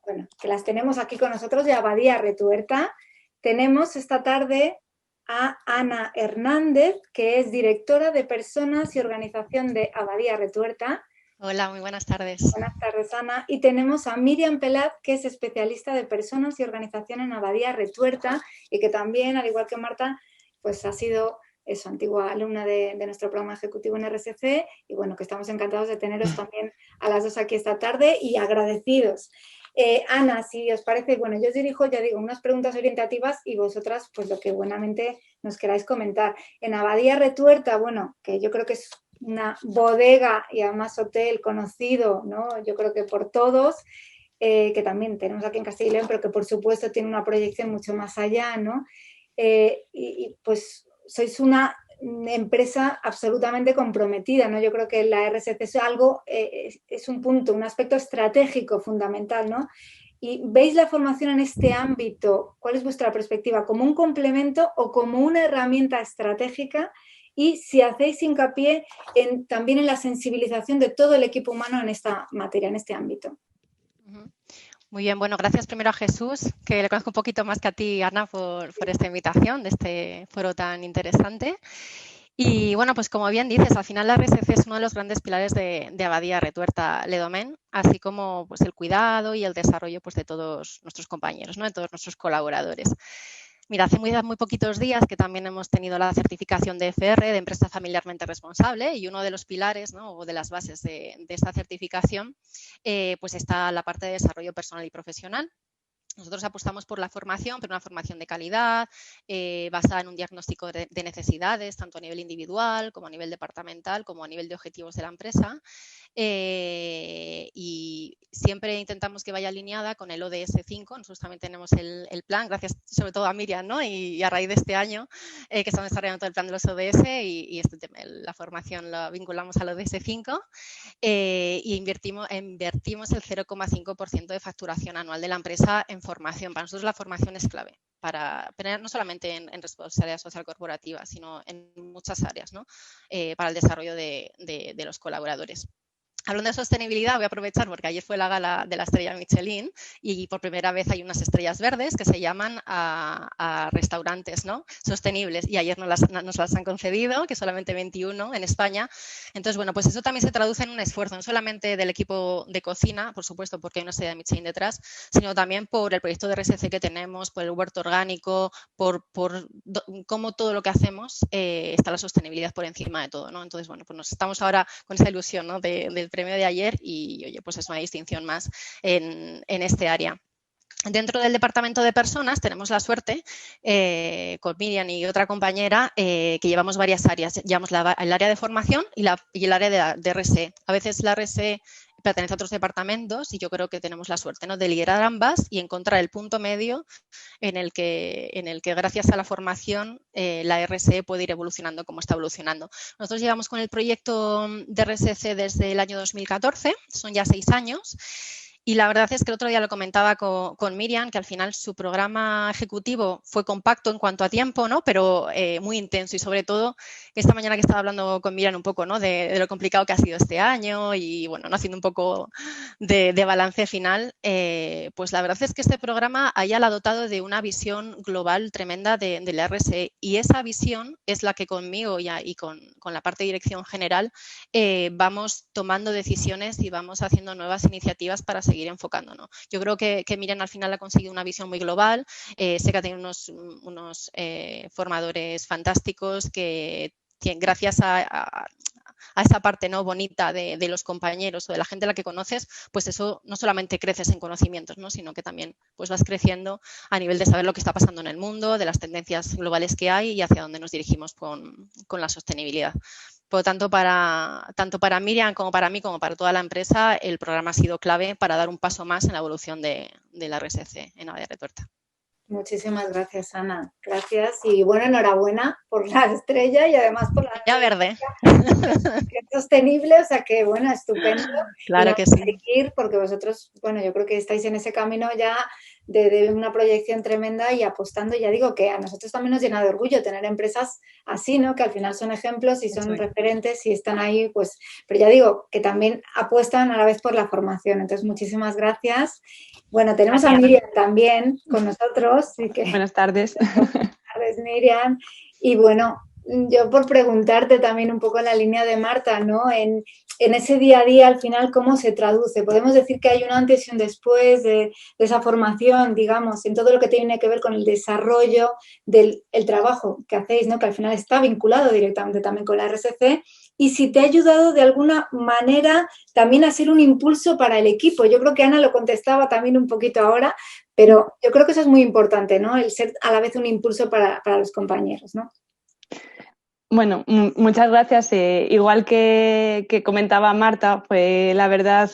bueno, que las tenemos aquí con nosotros de Abadía Retuerta. Tenemos esta tarde a Ana Hernández, que es directora de Personas y Organización de Abadía Retuerta. Hola, muy buenas tardes. Buenas tardes, Ana. Y tenemos a Miriam Pelaz, que es especialista de Personas y Organización en Abadía Retuerta y que también, al igual que Marta, pues ha sido antigua alumna de nuestro programa ejecutivo en RSC y bueno, que estamos encantados de teneros también a las dos aquí esta tarde y agradecidos. Ana, si os parece, bueno, yo os dirijo, ya digo, unas preguntas orientativas y vosotras, pues lo que buenamente nos queráis comentar. En Abadía Retuerta, bueno, que yo creo que es una bodega y además hotel conocido, ¿no? Yo creo que por todos, que también tenemos aquí en Castilla y León, pero que por supuesto tiene una proyección mucho más allá, ¿no? Y pues sois una empresa absolutamente comprometida, ¿no? Yo creo que la RSC es algo, es un punto, un aspecto estratégico fundamental, ¿no? Y veis la formación en este ámbito, ¿cuál es vuestra perspectiva? ¿Como un complemento o como una herramienta estratégica? Y si hacéis hincapié también en la sensibilización de todo el equipo humano en esta materia, en este ámbito. Muy bien, bueno, gracias primero a Jesús, que le conozco un poquito más que a ti, Ana, por esta invitación de este foro tan interesante. Y bueno, pues como bien dices, al final la RSC es uno de los grandes pilares de Abadía Retuerta Ledomén, así como pues el cuidado y el desarrollo pues de todos nuestros compañeros, ¿no? De todos nuestros colaboradores. Mira, hace muy poquitos días que también hemos tenido la certificación de FR, de Empresa Familiarmente Responsable, y uno de los pilares, ¿no? O de las bases de esta certificación pues está la parte de desarrollo personal y profesional. Nosotros apostamos por la formación, pero una formación de calidad, basada en un diagnóstico de necesidades, tanto a nivel individual como a nivel departamental, como a nivel de objetivos de la empresa. Y siempre intentamos que vaya alineada con el ODS 5. Nosotros también tenemos el plan, gracias sobre todo a Miriam, ¿no? Y a raíz de este año que estamos desarrollando todo el plan de los ODS y este tema, la formación la vinculamos al ODS 5 y invertimos el 0,5% de facturación anual de la empresa en formación. Para nosotros la formación es clave, no solamente en responsabilidad social corporativa, sino en muchas áreas, ¿no? Para el desarrollo de los colaboradores. Hablando de sostenibilidad, voy a aprovechar porque ayer fue la gala de la estrella Michelin y por primera vez hay unas estrellas verdes que se llaman a restaurantes, ¿no? Sostenibles, y ayer nos las han concedido, que solamente 21 en España. Entonces, bueno, pues eso también se traduce en un esfuerzo, no solamente del equipo de cocina, por supuesto, porque hay una estrella Michelin detrás, sino también por el proyecto de RSC que tenemos, por el huerto orgánico, por cómo todo lo que hacemos está la sostenibilidad por encima de todo, ¿no? Entonces, bueno, pues nos estamos ahora con esa ilusión, ¿no? del premio de ayer y, oye, pues es una distinción más en este área. Dentro del departamento de personas tenemos la suerte, con Miriam y otra compañera, que llevamos varias áreas. Llevamos el área de formación y el área de RSE. A veces la RSE pertenece a otros departamentos y yo creo que tenemos la suerte, ¿no? De liderar ambas y encontrar el punto medio en el que gracias a la formación la RSE puede ir evolucionando como está evolucionando. Nosotros llevamos con el proyecto de RSC desde el año 2014, son ya 6 años. Y la verdad es que el otro día lo comentaba con Miriam, que al final su programa ejecutivo fue compacto en cuanto a tiempo, ¿no? Pero muy intenso y sobre todo esta mañana que estaba hablando con Miriam un poco, ¿no? de lo complicado que ha sido este año y bueno, ¿no? Haciendo un poco de balance final, pues la verdad es que este programa haya dotado de una visión global tremenda de la RSE y esa visión es la que conmigo y con la parte de dirección general vamos tomando decisiones y vamos haciendo nuevas iniciativas para seguir enfocándonos. Yo creo que Miriam al final ha conseguido una visión muy global, sé que ha tenido unos formadores fantásticos que gracias a esa parte, ¿no? bonita de los compañeros o de la gente a la que conoces, pues eso no solamente creces en conocimientos, ¿no? sino que también pues vas creciendo a nivel de saber lo que está pasando en el mundo, de las tendencias globales que hay y hacia dónde nos dirigimos con la sostenibilidad. Por lo tanto, tanto para Miriam como para mí, como para toda la empresa, el programa ha sido clave para dar un paso más en la evolución de la RSC en Abadía Retuerta. Muchísimas gracias, Ana. Gracias y bueno, enhorabuena por la estrella y además por la estrella verde. Que es sostenible, o sea que bueno, estupendo. Claro que sí. Seguir porque vosotros, bueno, yo creo que estáis en ese camino ya de una proyección tremenda y apostando. Ya digo que a nosotros también nos llena de orgullo tener empresas así, ¿no? Que al final son ejemplos y son referentes y están ahí, pues, pero ya digo que también apuestan a la vez por la formación. Entonces, muchísimas gracias. Bueno, tenemos a Miriam también con nosotros. Así que, buenas tardes. Buenas tardes, Miriam. Y bueno, yo por preguntarte también un poco en la línea de Marta, ¿no? En ese día a día, al final, ¿cómo se traduce? Podemos decir que hay un antes y un después de esa formación, digamos, en todo lo que tiene que ver con el desarrollo del trabajo que hacéis, ¿no? Que al final está vinculado directamente también con la RSC. Y si te ha ayudado de alguna manera también a ser un impulso para el equipo. Yo creo que Ana lo contestaba también un poquito ahora, pero yo creo que eso es muy importante, ¿no? El ser a la vez un impulso para los compañeros, ¿no? Bueno, muchas gracias. Igual que comentaba Marta, fue la verdad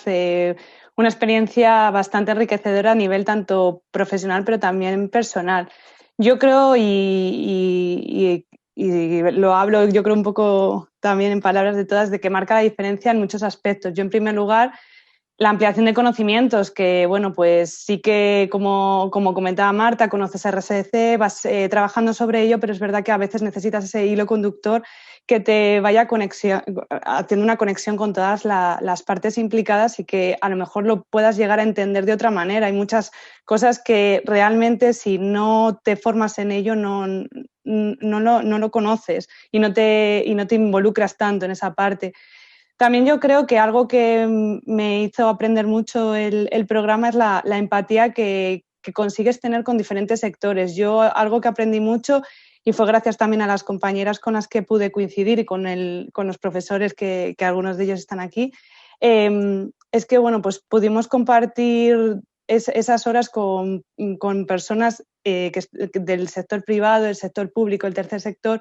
una experiencia bastante enriquecedora a nivel tanto profesional pero también personal. Yo creo, y lo hablo yo creo un poco también en palabras de todas, de que marca la diferencia en muchos aspectos. Yo, en primer lugar, la ampliación de conocimientos, que bueno, pues sí que como comentaba Marta, conoces RSC, vas trabajando sobre ello, pero es verdad que a veces necesitas ese hilo conductor que te vaya haciendo una conexión con todas las partes implicadas y que a lo mejor lo puedas llegar a entender de otra manera. Hay muchas cosas que realmente, si no te formas en ello, no lo conoces y no te involucras tanto en esa parte. También yo creo que algo que me hizo aprender mucho el programa es la empatía que consigues tener con diferentes sectores. Yo algo que aprendí mucho, y fue gracias también a las compañeras con las que pude coincidir y con los profesores que algunos de ellos están aquí, es que bueno, pues pudimos compartir esas horas con personas del sector privado, del sector público, el tercer sector,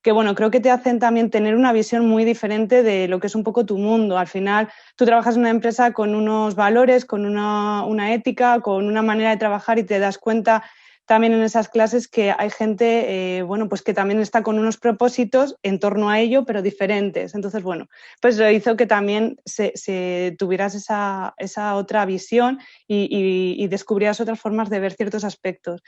que bueno, creo que te hacen también tener una visión muy diferente de lo que es un poco tu mundo. Al final, tú trabajas en una empresa con unos valores, con una ética, con una manera de trabajar y te das cuenta también en esas clases que hay gente, bueno, pues que también está con unos propósitos en torno a ello, pero diferentes. Entonces, bueno, pues lo hizo que también tuvieras esa otra visión y descubrías otras formas de ver ciertos aspectos.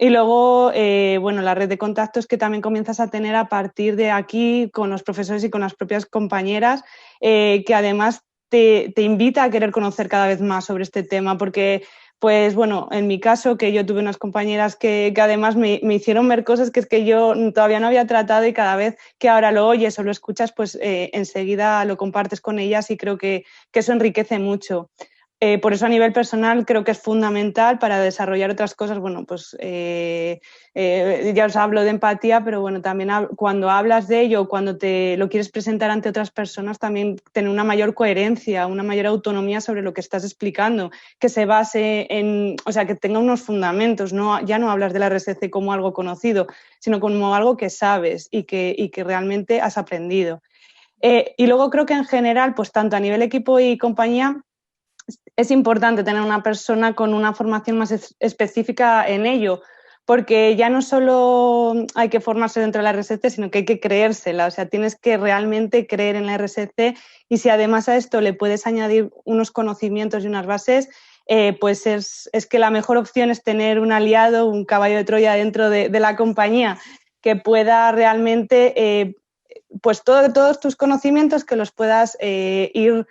Y luego, bueno, la red de contactos que también comienzas a tener a partir de aquí con los profesores y con las propias compañeras, que además te invita a querer conocer cada vez más sobre este tema, porque, pues bueno, en mi caso, que yo tuve unas compañeras que además me hicieron ver cosas que es que yo todavía no había tratado, y cada vez que ahora lo oyes o lo escuchas, pues enseguida lo compartes con ellas, y creo que eso enriquece mucho. Por eso, a nivel personal, creo que es fundamental para desarrollar otras cosas. Bueno, pues ya os hablo de empatía, pero bueno, también cuando hablas de ello, cuando te lo quieres presentar ante otras personas, también tener una mayor coherencia, una mayor autonomía sobre lo que estás explicando, que se base en, o sea, que tenga unos fundamentos. Ya no hablas de la RSC como algo conocido, sino como algo que sabes y que realmente has aprendido. Y luego creo que en general, pues tanto a nivel equipo y compañía, es importante tener una persona con una formación más específica en ello, porque ya no solo hay que formarse dentro de la RSC, sino que hay que creérsela. O sea, tienes que realmente creer en la RSC, y si además a esto le puedes añadir unos conocimientos y unas bases, pues es que la mejor opción es tener un aliado, un caballo de Troya dentro de la compañía, que pueda realmente, pues todos tus conocimientos, que los puedas ir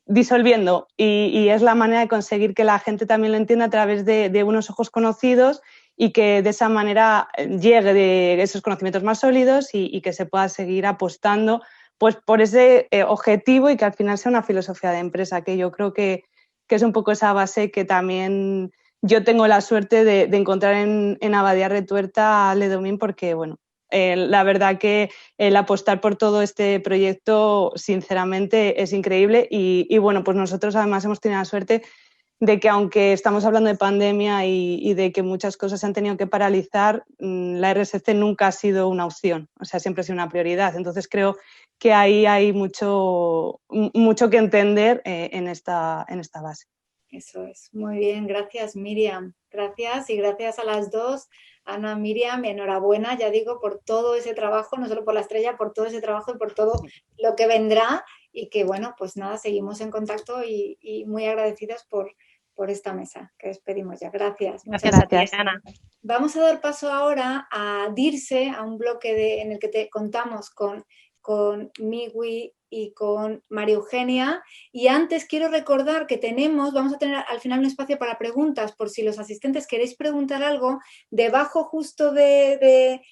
disolviendo, y es la manera de conseguir que la gente también lo entienda a través de unos ojos conocidos, y que de esa manera llegue de esos conocimientos más sólidos y que se pueda seguir apostando pues por ese objetivo, y que al final sea una filosofía de empresa, que yo creo que es un poco esa base que también yo tengo la suerte de encontrar en Abadía Retuerta, Ledomín, porque bueno, la verdad que el apostar por todo este proyecto, sinceramente, es increíble. Y bueno, pues nosotros además hemos tenido la suerte de que, aunque estamos hablando de pandemia y de que muchas cosas se han tenido que paralizar, la RSC nunca ha sido una opción, o sea, siempre ha sido una prioridad. Entonces creo que ahí hay mucho que entender en esta base. Eso es, muy bien, gracias Miriam, gracias, y gracias a las dos, Ana, Miriam, enhorabuena, ya digo, por todo ese trabajo, no solo por la estrella, por todo ese trabajo y por todo lo que vendrá, y que bueno, pues nada, seguimos en contacto y muy agradecidas por por esta mesa que despedimos ya. Gracias. Gracias a ti, Ana. Vamos a dar paso ahora a Dirce, a un bloque en el que contamos con Migui y con María Eugenia. Y antes quiero recordar que vamos a tener al final un espacio para preguntas, por si los asistentes queréis preguntar algo. Debajo justo de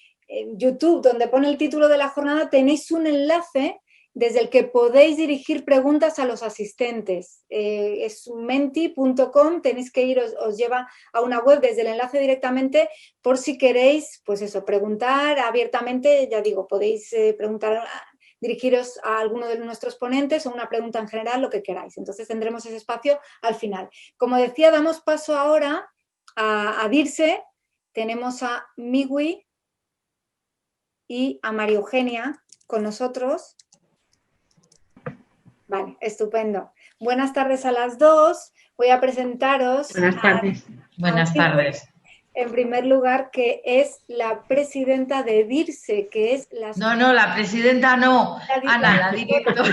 YouTube, donde pone el título de la jornada, tenéis un enlace desde el que podéis dirigir preguntas a los asistentes. Es menti.com, tenéis que ir, os lleva a una web desde el enlace directamente, por si queréis, pues eso, preguntar abiertamente. Ya digo, podéis dirigiros a alguno de nuestros ponentes o una pregunta en general, lo que queráis. Entonces tendremos ese espacio al final. Como decía, damos paso ahora a Dirce. Tenemos a Migui y a María Eugenia con nosotros. Vale, estupendo. Buenas tardes a las dos. Voy a presentaros. Buenas tardes. Buenas tardes. En primer lugar, que es la presidenta de DIRSE, que es la... No, la presidenta no, Ana, la directora.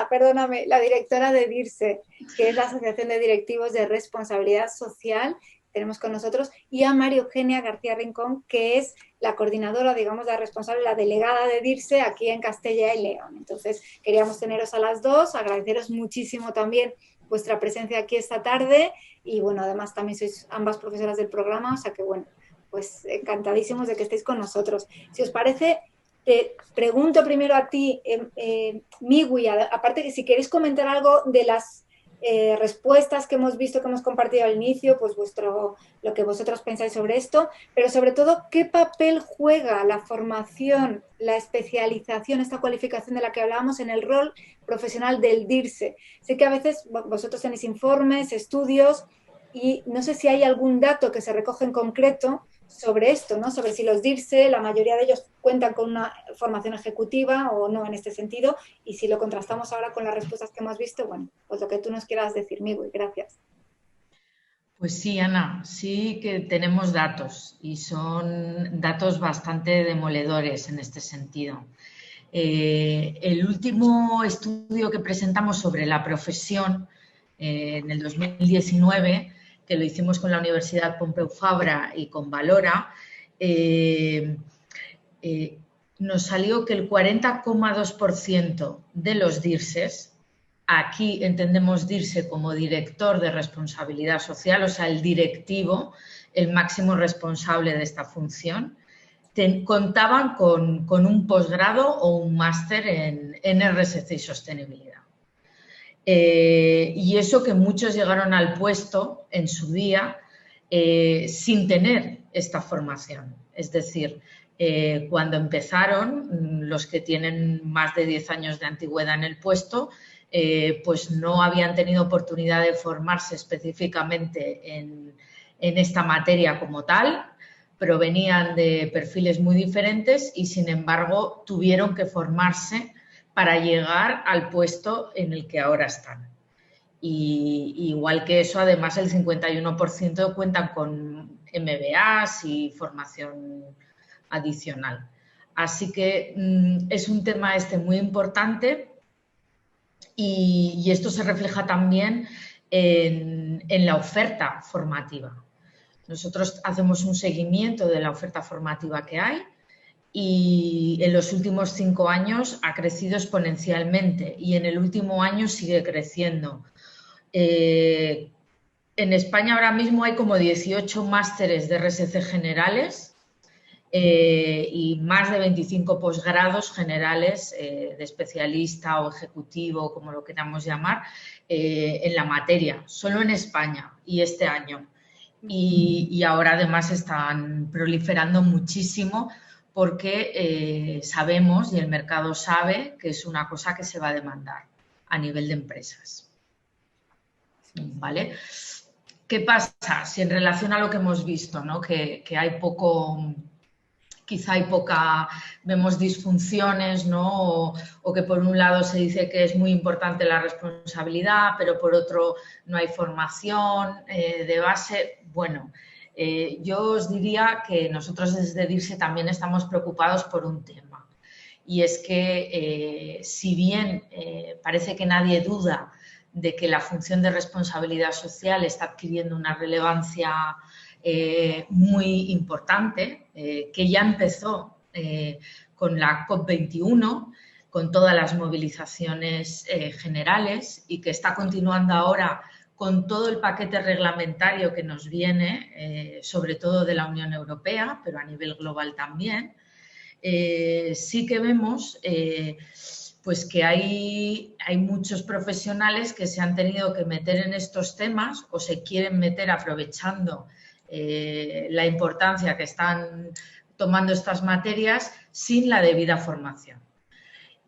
Perdóname, la directora de DIRSE, que es la Asociación de Directivos de Responsabilidad Social. Tenemos con nosotros, y a María Eugenia García Rincón, que es la coordinadora, digamos, la responsable, la delegada de DIRSE aquí en Castilla y León. Entonces, queríamos teneros a las dos, agradeceros muchísimo también vuestra presencia aquí esta tarde, y bueno, además también sois ambas profesoras del programa, o sea que bueno, pues encantadísimos de que estéis con nosotros. Si os parece, te pregunto primero a ti, Migui, aparte que si queréis comentar algo de las respuestas que hemos visto, que hemos compartido al inicio, pues lo que vosotros pensáis sobre esto, pero sobre todo, ¿qué papel juega la formación, la especialización, esta cualificación de la que hablábamos en el rol profesional del DIRSE? Sé que a veces vosotros tenéis informes, estudios, y no sé si hay algún dato que se recoge en concreto sobre esto, ¿no? Sobre si los DIRSE, la mayoría de ellos cuentan con una formación ejecutiva o no en este sentido, y si lo contrastamos ahora con las respuestas que hemos visto, bueno, pues lo que tú nos quieras decir, Migui, gracias. Pues sí, Ana, sí que tenemos datos y son datos bastante demoledores en este sentido. El último estudio que presentamos sobre la profesión en el 2019, que lo hicimos con la Universidad Pompeu Fabra y con Valora, nos salió que el 40,2% de los DIRSES, aquí entendemos DIRSE como director de responsabilidad social, o sea, el directivo, el máximo responsable de esta función, contaban con un posgrado o un máster en RSC y sostenibilidad. Y eso que muchos llegaron al puesto en su día sin tener esta formación. Es decir, cuando empezaron, los que tienen más de 10 años de antigüedad en el puesto, pues no habían tenido oportunidad de formarse específicamente en esta materia como tal, provenían de perfiles muy diferentes y, sin embargo, tuvieron que formarse para llegar al puesto en el que ahora están. Y igual que eso, además, el 51% cuentan con MBAs y formación adicional. Así que es un tema muy importante y esto se refleja también en la oferta formativa. Nosotros hacemos un seguimiento de la oferta formativa que hay y en los últimos 5 años ha crecido exponencialmente y en el último año sigue creciendo. En España ahora mismo hay como 18 másteres de RSC generales y más de 25 posgrados generales de especialista o ejecutivo, como lo queramos llamar, en la materia, solo en España y este año. Y ahora además están proliferando muchísimo porque sabemos y el mercado sabe que es una cosa que se va a demandar a nivel de empresas. ¿Vale? ¿Qué pasa? Si en relación a lo que hemos visto, ¿no? que hay poco, quizá hay poca, vemos disfunciones, ¿no? O que por un lado se dice que es muy importante la responsabilidad, pero por otro no hay formación de base. Bueno, yo os diría que nosotros desde DIRSE también estamos preocupados por un tema, y es que si bien parece que nadie duda de que la función de responsabilidad social está adquiriendo una relevancia muy importante, que ya empezó con la COP21, con todas las movilizaciones generales y que está continuando ahora con todo el paquete reglamentario que nos viene, sobre todo de la Unión Europea, pero a nivel global también. Sí que vemos pues que hay muchos profesionales que se han tenido que meter en estos temas o se quieren meter aprovechando la importancia que están tomando estas materias sin la debida formación.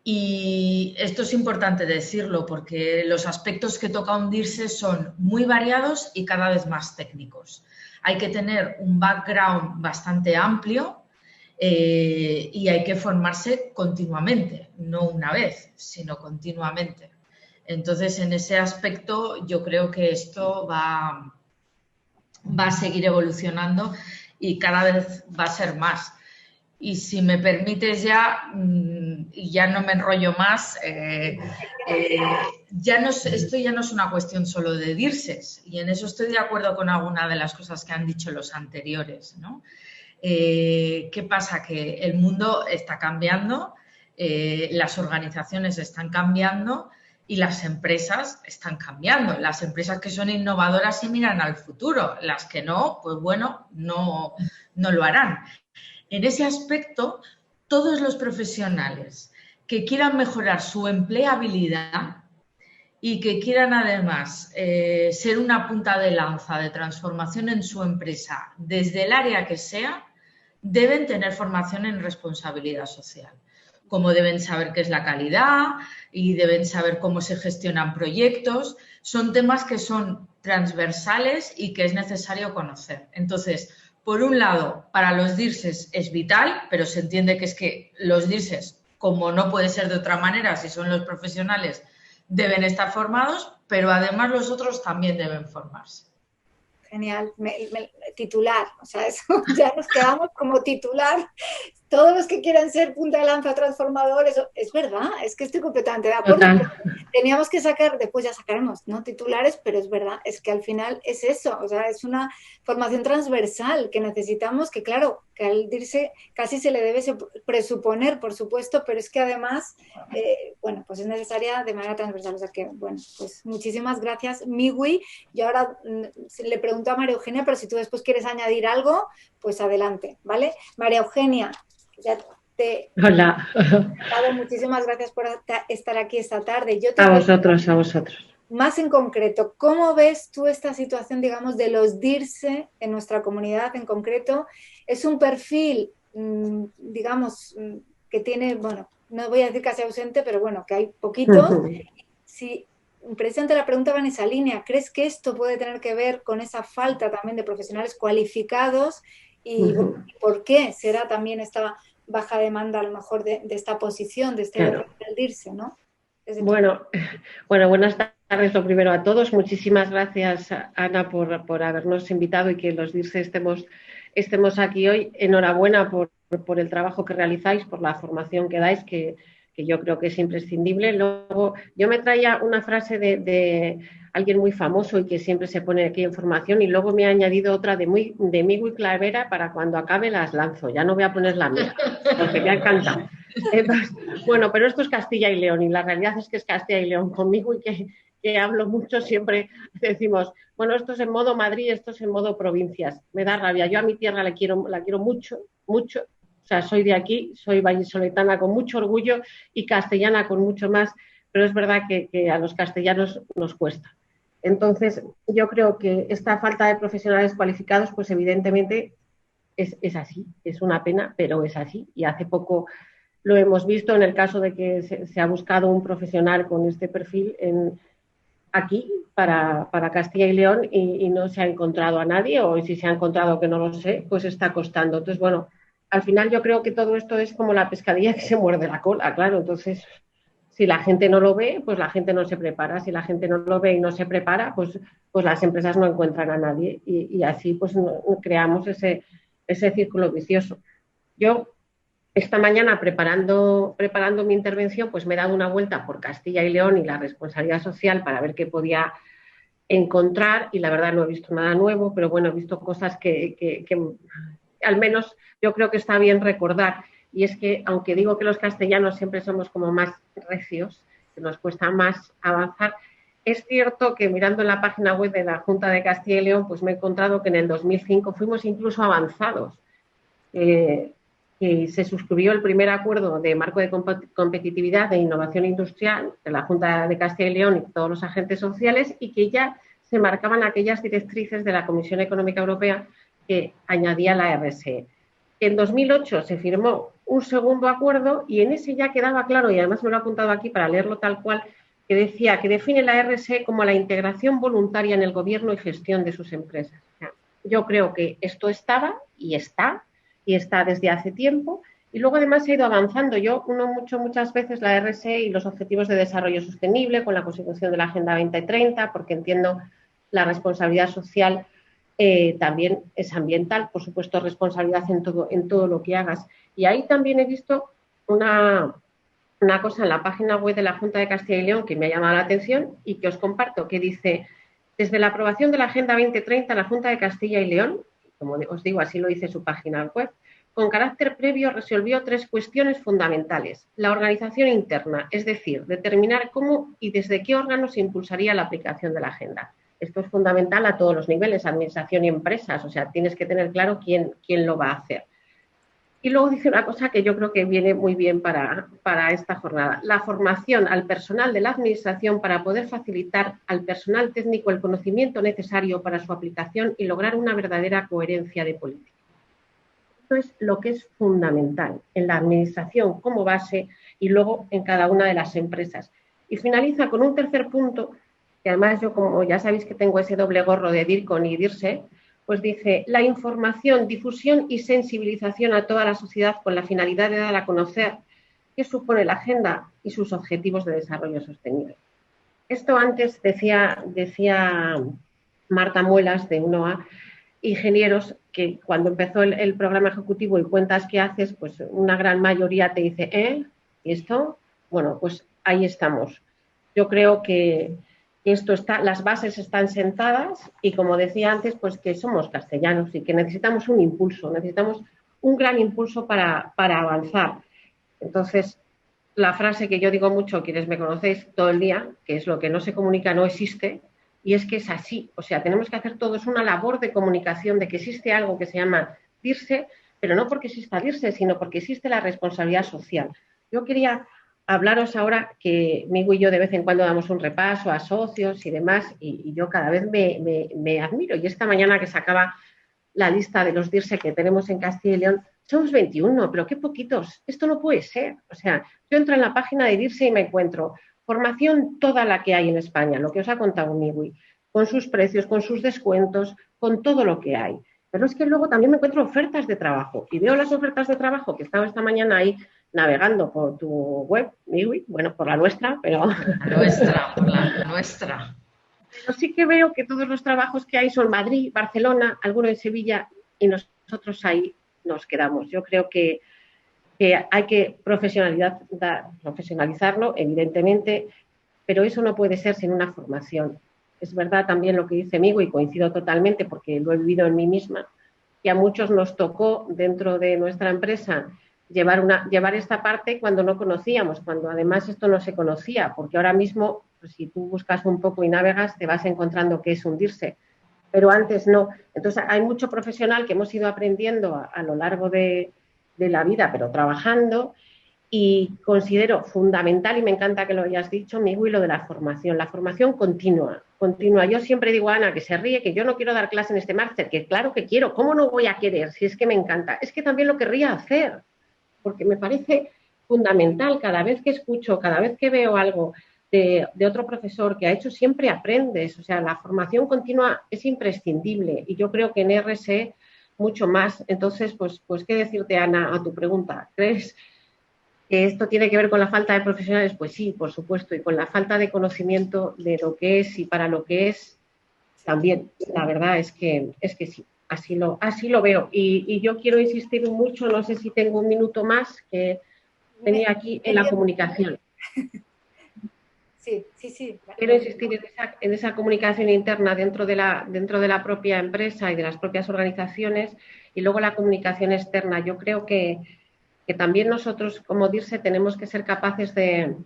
Y esto es importante decirlo porque los aspectos que toca hundirse son muy variados y cada vez más técnicos. Hay que tener un background bastante amplio y hay que formarse continuamente, no una vez, sino continuamente. Entonces, en ese aspecto yo creo que esto va a seguir evolucionando y cada vez va a ser más. Y si me permites ya, y ya no me enrollo más, esto ya no es una cuestión solo de DIRSES, y en eso estoy de acuerdo con alguna de las cosas que han dicho los anteriores, ¿no? ¿Qué pasa? Que el mundo está cambiando, las organizaciones están cambiando y las empresas están cambiando. Las empresas que son innovadoras y miran al futuro, las que no, pues bueno, no lo harán. En ese aspecto, todos los profesionales que quieran mejorar su empleabilidad y que quieran además ser una punta de lanza de transformación en su empresa desde el área que sea, deben tener formación en responsabilidad social. Como deben saber qué es la calidad y deben saber cómo se gestionan proyectos. Son temas que son transversales y que es necesario conocer. Entonces, por un lado, para los DIRSES es vital, pero se entiende que es que los DIRSES, como no puede ser de otra manera, si son los profesionales, deben estar formados, pero además los otros también deben formarse. Genial, titular, o sea, eso ya nos quedamos como titular. Todos los que quieran ser punta de lanza transformadores, es verdad, es que estoy completamente de acuerdo. Teníamos que sacar, después ya sacaremos, ¿no? Titulares, pero es verdad, es que al final es eso, o sea, es una formación transversal que necesitamos, que claro, que al dirse casi se le debe presuponer, por supuesto, pero es que además, bueno, pues es necesaria de manera transversal, o sea que, bueno, pues muchísimas gracias, Migui. Yo ahora le pregunto a María Eugenia, pero si tú después quieres añadir algo, pues adelante, ¿vale? María Eugenia, ya Hola. Muchísimas gracias por estar aquí esta tarde. A vosotros. Más en concreto, ¿cómo ves tú esta situación, digamos, de los DIRSE en nuestra comunidad en concreto? Es un perfil, digamos, que tiene, bueno, no voy a decir casi ausente, pero bueno, que hay poquitos. Si precisamente la pregunta va en esa línea, ¿crees que esto puede tener que ver con esa falta también de profesionales cualificados? ¿Y por qué será también esta baja demanda a lo mejor de esta posición, de este DIRSE, ¿no? Bueno, buenas tardes lo primero a todos. Muchísimas gracias, Ana, por habernos invitado y que los DIRSE estemos aquí hoy. Enhorabuena por el trabajo que realizáis, por la formación que dais, que yo creo que es imprescindible. Luego, yo me traía una frase de alguien muy famoso y que siempre se pone aquí en formación, y luego me ha añadido otra de Migui Clavera para cuando acabe las lanzo. Ya no voy a poner la mía, porque me ha encantado. Entonces, bueno, pero esto es Castilla y León, y la realidad es que es Castilla y León. Conmigo, y que hablo mucho, siempre decimos, bueno, esto es en modo Madrid, esto es en modo provincias. Me da rabia. Yo a mi tierra la quiero mucho, mucho. O sea, soy de aquí, soy vallisoletana con mucho orgullo y castellana con mucho más, pero es verdad que a los castellanos nos cuesta. Entonces, yo creo que esta falta de profesionales cualificados, pues evidentemente es así, es una pena, pero es así. Y hace poco lo hemos visto en el caso de que se ha buscado un profesional con este perfil aquí para Castilla y León y no se ha encontrado a nadie, o si se ha encontrado, que no lo sé, pues está costando. Entonces, bueno, al final yo creo que todo esto es como la pescadilla que se muerde la cola, claro. Entonces, si la gente no lo ve, pues la gente no se prepara. Si la gente no lo ve y no se prepara, pues las empresas no encuentran a nadie y así pues creamos ese círculo vicioso. Yo esta mañana, preparando mi intervención, pues me he dado una vuelta por Castilla y León y la responsabilidad social para ver qué podía encontrar, y la verdad no he visto nada nuevo, pero bueno, he visto cosas que al menos yo creo que está bien recordar, y es que aunque digo que los castellanos siempre somos como más recios, que nos cuesta más avanzar, es cierto que mirando en la página web de la Junta de Castilla y León, pues me he encontrado que en el 2005 fuimos incluso avanzados. Y se suscribió el primer acuerdo de marco de competitividad e innovación industrial de la Junta de Castilla y León y todos los agentes sociales, y que ya se marcaban aquellas directrices de la Comisión Económica Europea que añadía la RSE. En 2008 se firmó un segundo acuerdo y en ese ya quedaba claro, y además me lo he apuntado aquí para leerlo tal cual, que decía que define la RSE como la integración voluntaria en el gobierno y gestión de sus empresas. O sea, yo creo que esto estaba y está desde hace tiempo, y luego además se ha ido avanzando. Yo uno muchas veces la RSE y los Objetivos de Desarrollo Sostenible con la consecución de la Agenda 2030, porque entiendo la responsabilidad social también es ambiental, por supuesto responsabilidad en todo lo que hagas. Y ahí también he visto una cosa en la página web de la Junta de Castilla y León que me ha llamado la atención y que os comparto, que dice: desde la aprobación de la Agenda 2030, la Junta de Castilla y León, como os digo, así lo dice su página web, con carácter previo resolvió 3 cuestiones fundamentales. La organización interna, es decir, determinar cómo y desde qué órganos se impulsaría la aplicación de la agenda. Esto es fundamental a todos los niveles, administración y empresas, o sea, tienes que tener claro quién lo va a hacer. Y luego dice una cosa que yo creo que viene muy bien para esta jornada: la formación al personal de la administración para poder facilitar al personal técnico el conocimiento necesario para su aplicación y lograr una verdadera coherencia de política. Esto es lo que es fundamental en la administración como base y luego en cada una de las empresas. Y finaliza con un tercer punto, que además yo, como ya sabéis que tengo ese doble gorro de DIRCON y DIRSE, pues dice: la información, difusión y sensibilización a toda la sociedad con la finalidad de dar a conocer qué supone la agenda y sus objetivos de desarrollo sostenible. Esto antes decía Marta Muelas de UNOA, ingenieros, que cuando empezó el programa ejecutivo y cuentas qué haces, pues una gran mayoría te dice, ¿y esto? Bueno, pues ahí estamos. Yo creo que esto está, las bases están sentadas y, como decía antes, pues que somos castellanos y que necesitamos un impulso, necesitamos un gran impulso para avanzar. Entonces, la frase que yo digo mucho, quienes me conocéis todo el día, que es: lo que no se comunica no existe, y es que es así. O sea, tenemos que hacer todos una labor de comunicación de que existe algo que se llama DIRSE, pero no porque exista DIRSE, sino porque existe la responsabilidad social. Yo quería hablaros ahora que Migu y yo de vez en cuando damos un repaso a socios y demás, y yo cada vez me admiro. Y esta mañana que sacaba la lista de los DIRSE que tenemos en Castilla y León, somos 21, pero qué poquitos. Esto no puede ser. O sea, yo entro en la página de DIRSE y me encuentro formación toda la que hay en España, lo que os ha contado Migu, con sus precios, con sus descuentos, con todo lo que hay. Pero es que luego también me encuentro ofertas de trabajo y veo las ofertas de trabajo que estaba esta mañana ahí navegando por tu web, Miwi, bueno, por la nuestra, pero... Por la nuestra. Pero sí que veo que todos los trabajos que hay son Madrid, Barcelona, alguno en Sevilla, y nosotros ahí nos quedamos. Yo creo que hay que profesionalizarlo, evidentemente, pero eso no puede ser sin una formación. Es verdad también lo que dice Migu, y coincido totalmente porque lo he vivido en mí misma, que a muchos nos tocó dentro de nuestra empresa llevar esta parte cuando no conocíamos, cuando además esto no se conocía, porque ahora mismo, pues, si tú buscas un poco y navegas, te vas encontrando que es hundirse, pero antes no. Entonces hay mucho profesional que hemos ido aprendiendo a lo largo de la vida, pero trabajando, y considero fundamental, y me encanta que lo hayas dicho, Migu, y lo de la formación continua. Yo siempre digo a Ana, que se ríe, que yo no quiero dar clase en este máster, que claro que quiero, ¿cómo no voy a querer? Si es que me encanta, es que también lo querría hacer, porque me parece fundamental. Cada vez que escucho, cada vez que veo algo de otro profesor que ha hecho, siempre aprendes. O sea, la formación continua es imprescindible, y yo creo que en RSE mucho más. Entonces, pues qué decirte, Ana, a tu pregunta. ¿Crees que esto tiene que ver con la falta de profesionales? Pues sí, por supuesto, y con la falta de conocimiento de lo que es y para lo que es también. La verdad es que sí. así lo veo. Y yo quiero insistir mucho, no sé si tengo un minuto más, que tenía aquí en la comunicación. Sí. Quiero insistir en esa comunicación interna dentro de la propia empresa y de las propias organizaciones, y luego la comunicación externa. Yo creo que también nosotros, como DIRSE, tenemos que ser capaces de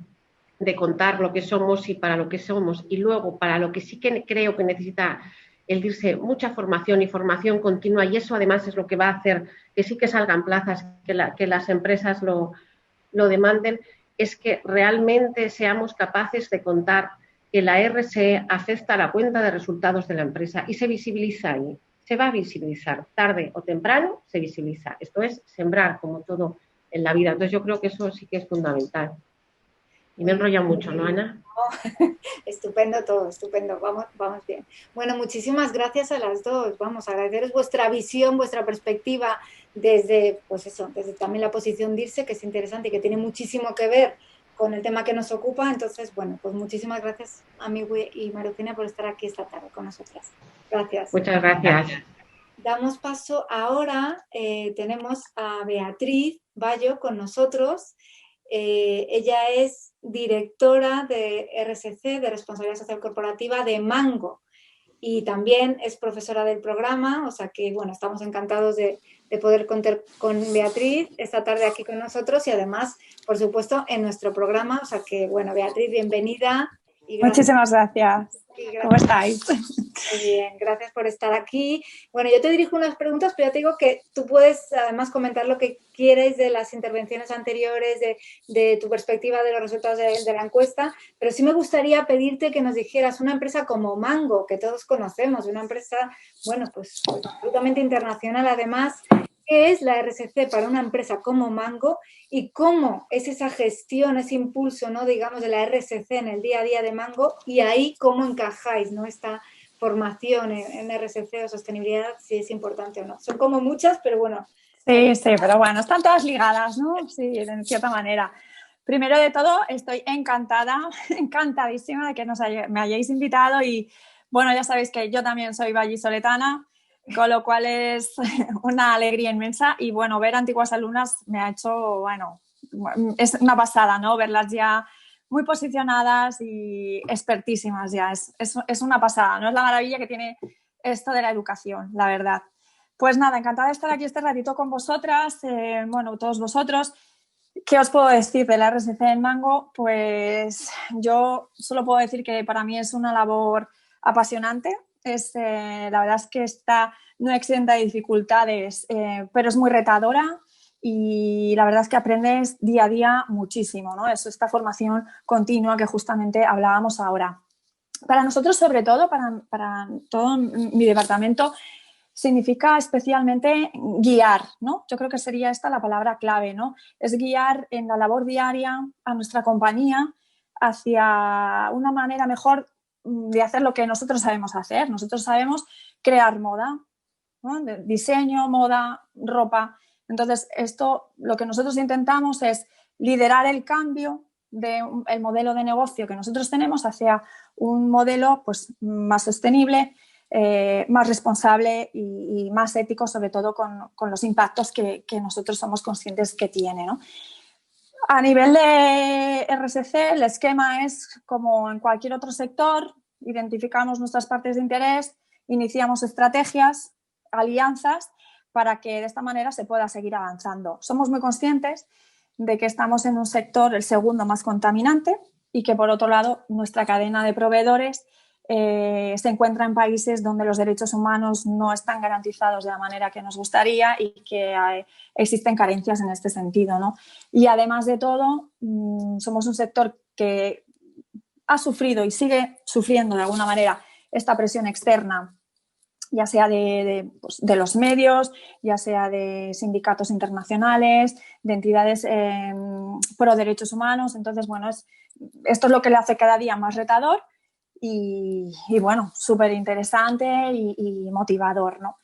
contar lo que somos y para lo que somos, y luego para lo que sí que creo que necesita el DIRSE mucha formación y formación continua, y eso además es lo que va a hacer que sí que salgan plazas, que las empresas lo demanden, es que realmente seamos capaces de contar que la RSE afecta a la cuenta de resultados de la empresa y se visibiliza ahí. Se va a visibilizar, tarde o temprano se visibiliza. Esto es sembrar, como todo en la vida. Entonces yo creo que eso sí que es fundamental. Y me enrolla mucho, ¿no, Ana? Estupendo todo, estupendo, vamos bien. Bueno, muchísimas gracias a las dos. Vamos a agradeceros vuestra visión, vuestra perspectiva desde, pues eso, desde también la posición DIRSE, que es interesante y que tiene muchísimo que ver con el tema que nos ocupa. Entonces, bueno, pues muchísimas gracias a Migüe y María Eugenia por estar aquí esta tarde con nosotras. Gracias. Muchas gracias. Damos paso ahora, tenemos a Beatriz Bayo con nosotros. Ella es directora de RSC, de Responsabilidad Social Corporativa de Mango, y también es profesora del programa, o sea que, bueno, estamos encantados de poder contar con Beatriz esta tarde aquí con nosotros y además, por supuesto, en nuestro programa, o sea que, bueno, Beatriz, bienvenida. Y muchísimas gracias. ¿Cómo estáis? Muy bien, gracias por estar aquí. Bueno, yo te dirijo unas preguntas, pero ya te digo que tú puedes además comentar lo que quieres de las intervenciones anteriores, de tu perspectiva de los resultados de la encuesta, pero sí me gustaría pedirte que nos dijeras una empresa como Mango, que todos conocemos, una empresa, bueno, pues absolutamente internacional además. ¿Qué es la RSC para una empresa como Mango y cómo es esa gestión, ese impulso, ¿no?, digamos, de la RSC en el día a día de Mango, y ahí cómo encajáis, ¿no?, esta formación en RSC o sostenibilidad, si es importante o no? Son como muchas, pero bueno. Sí, pero bueno, están todas ligadas, ¿no? Sí, de cierta manera. Primero de todo, estoy encantadísima de que me hayáis invitado, y bueno, ya sabéis que yo también soy vallisoletana, con lo cual es una alegría inmensa, y bueno, ver antiguas alumnas me ha hecho, bueno, es una pasada, ¿no? Verlas ya muy posicionadas y expertísimas ya, es una pasada, ¿no? Es la maravilla que tiene esto de la educación, la verdad. Pues nada, encantada de estar aquí este ratito con vosotras, bueno, todos vosotros. ¿Qué os puedo decir de la RSC en Mango? Pues yo solo puedo decir que para mí es una labor apasionante. La verdad es que está no exenta de dificultades, pero es muy retadora, y la verdad es que aprendes día a día muchísimo, ¿no? Es esta formación continua que justamente hablábamos ahora. Para nosotros, sobre todo, para todo mi departamento, significa especialmente guiar, ¿no? Yo creo que sería esta la palabra clave, ¿no? Es guiar en la labor diaria a nuestra compañía hacia una manera mejor de hacer lo que nosotros sabemos hacer. Nosotros sabemos crear moda, ¿no? Diseño, moda, ropa. Entonces, lo que nosotros intentamos es liderar el cambio del modelo de negocio que nosotros tenemos hacia un modelo, pues, más sostenible, más responsable y más ético, sobre todo con los impactos que nosotros somos conscientes que tiene, ¿no? A nivel de RSC, el esquema es como en cualquier otro sector: identificamos nuestras partes de interés, iniciamos estrategias, alianzas, para que de esta manera se pueda seguir avanzando. Somos muy conscientes de que estamos en un sector, el segundo más contaminante, y que, por otro lado, nuestra cadena de proveedores se encuentra en países donde los derechos humanos no están garantizados de la manera que nos gustaría, y que existen carencias en este sentido, ¿no? Y además de todo, somos un sector que ha sufrido y sigue sufriendo de alguna manera esta presión externa, ya sea de los medios, ya sea de sindicatos internacionales, de entidades pro derechos humanos. Entonces, bueno, esto es lo que le hace cada día más retador y bueno, súper interesante y motivador, ¿no?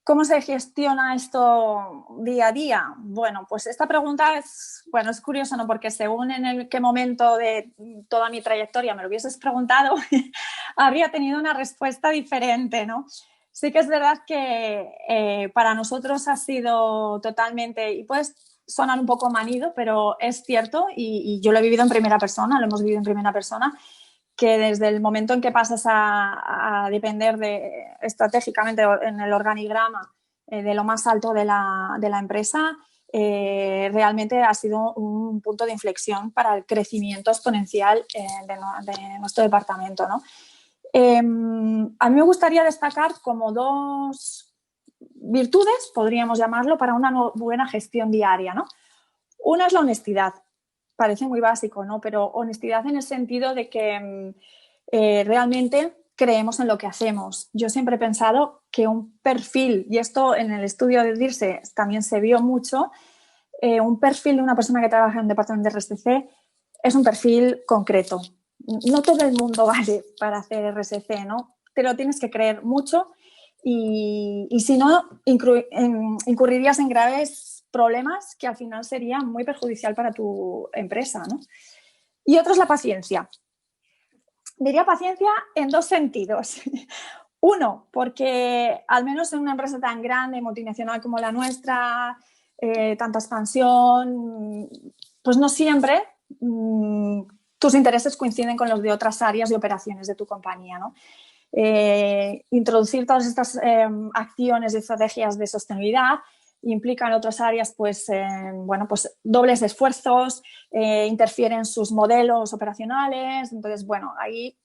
¿Cómo se gestiona esto día a día? Bueno, pues esta pregunta es curiosa, ¿no? Porque según en qué momento de toda mi trayectoria me lo hubieses preguntado, habría tenido una respuesta diferente, ¿no? sí que es verdad que para nosotros ha sido totalmente, y puede sonar un poco manido, pero es cierto, y yo lo he vivido en primera persona, lo hemos vivido en primera persona, que desde el momento en que pasas a depender estratégicamente en el organigrama de lo más alto de la empresa, realmente ha sido un punto de inflexión para el crecimiento exponencial de nuestro departamento, ¿no? A mí me gustaría destacar como 2 virtudes, podríamos llamarlo, para una buena gestión diaria, ¿no? Una es la honestidad. Parece muy básico, ¿no? Pero honestidad en el sentido de que realmente creemos en lo que hacemos. Yo siempre he pensado que un perfil, y esto en el estudio de DIRSE también se vio mucho, un perfil de una persona que trabaja en un departamento de RSC es un perfil concreto. No todo el mundo vale para hacer RSC, ¿no? Te lo tienes que creer mucho y si no, incurrirías en graves problemas que al final sería muy perjudicial para tu empresa, ¿no? Y otro es la paciencia. Diría paciencia en 2 sentidos. Uno, porque al menos en una empresa tan grande, multinacional como la nuestra, tanta expansión, pues no siempre tus intereses coinciden con los de otras áreas de operaciones de tu compañía, ¿no? Introducir todas estas acciones y estrategias de sostenibilidad implican otras áreas pues dobles esfuerzos, interfieren sus modelos operacionales, entonces ahí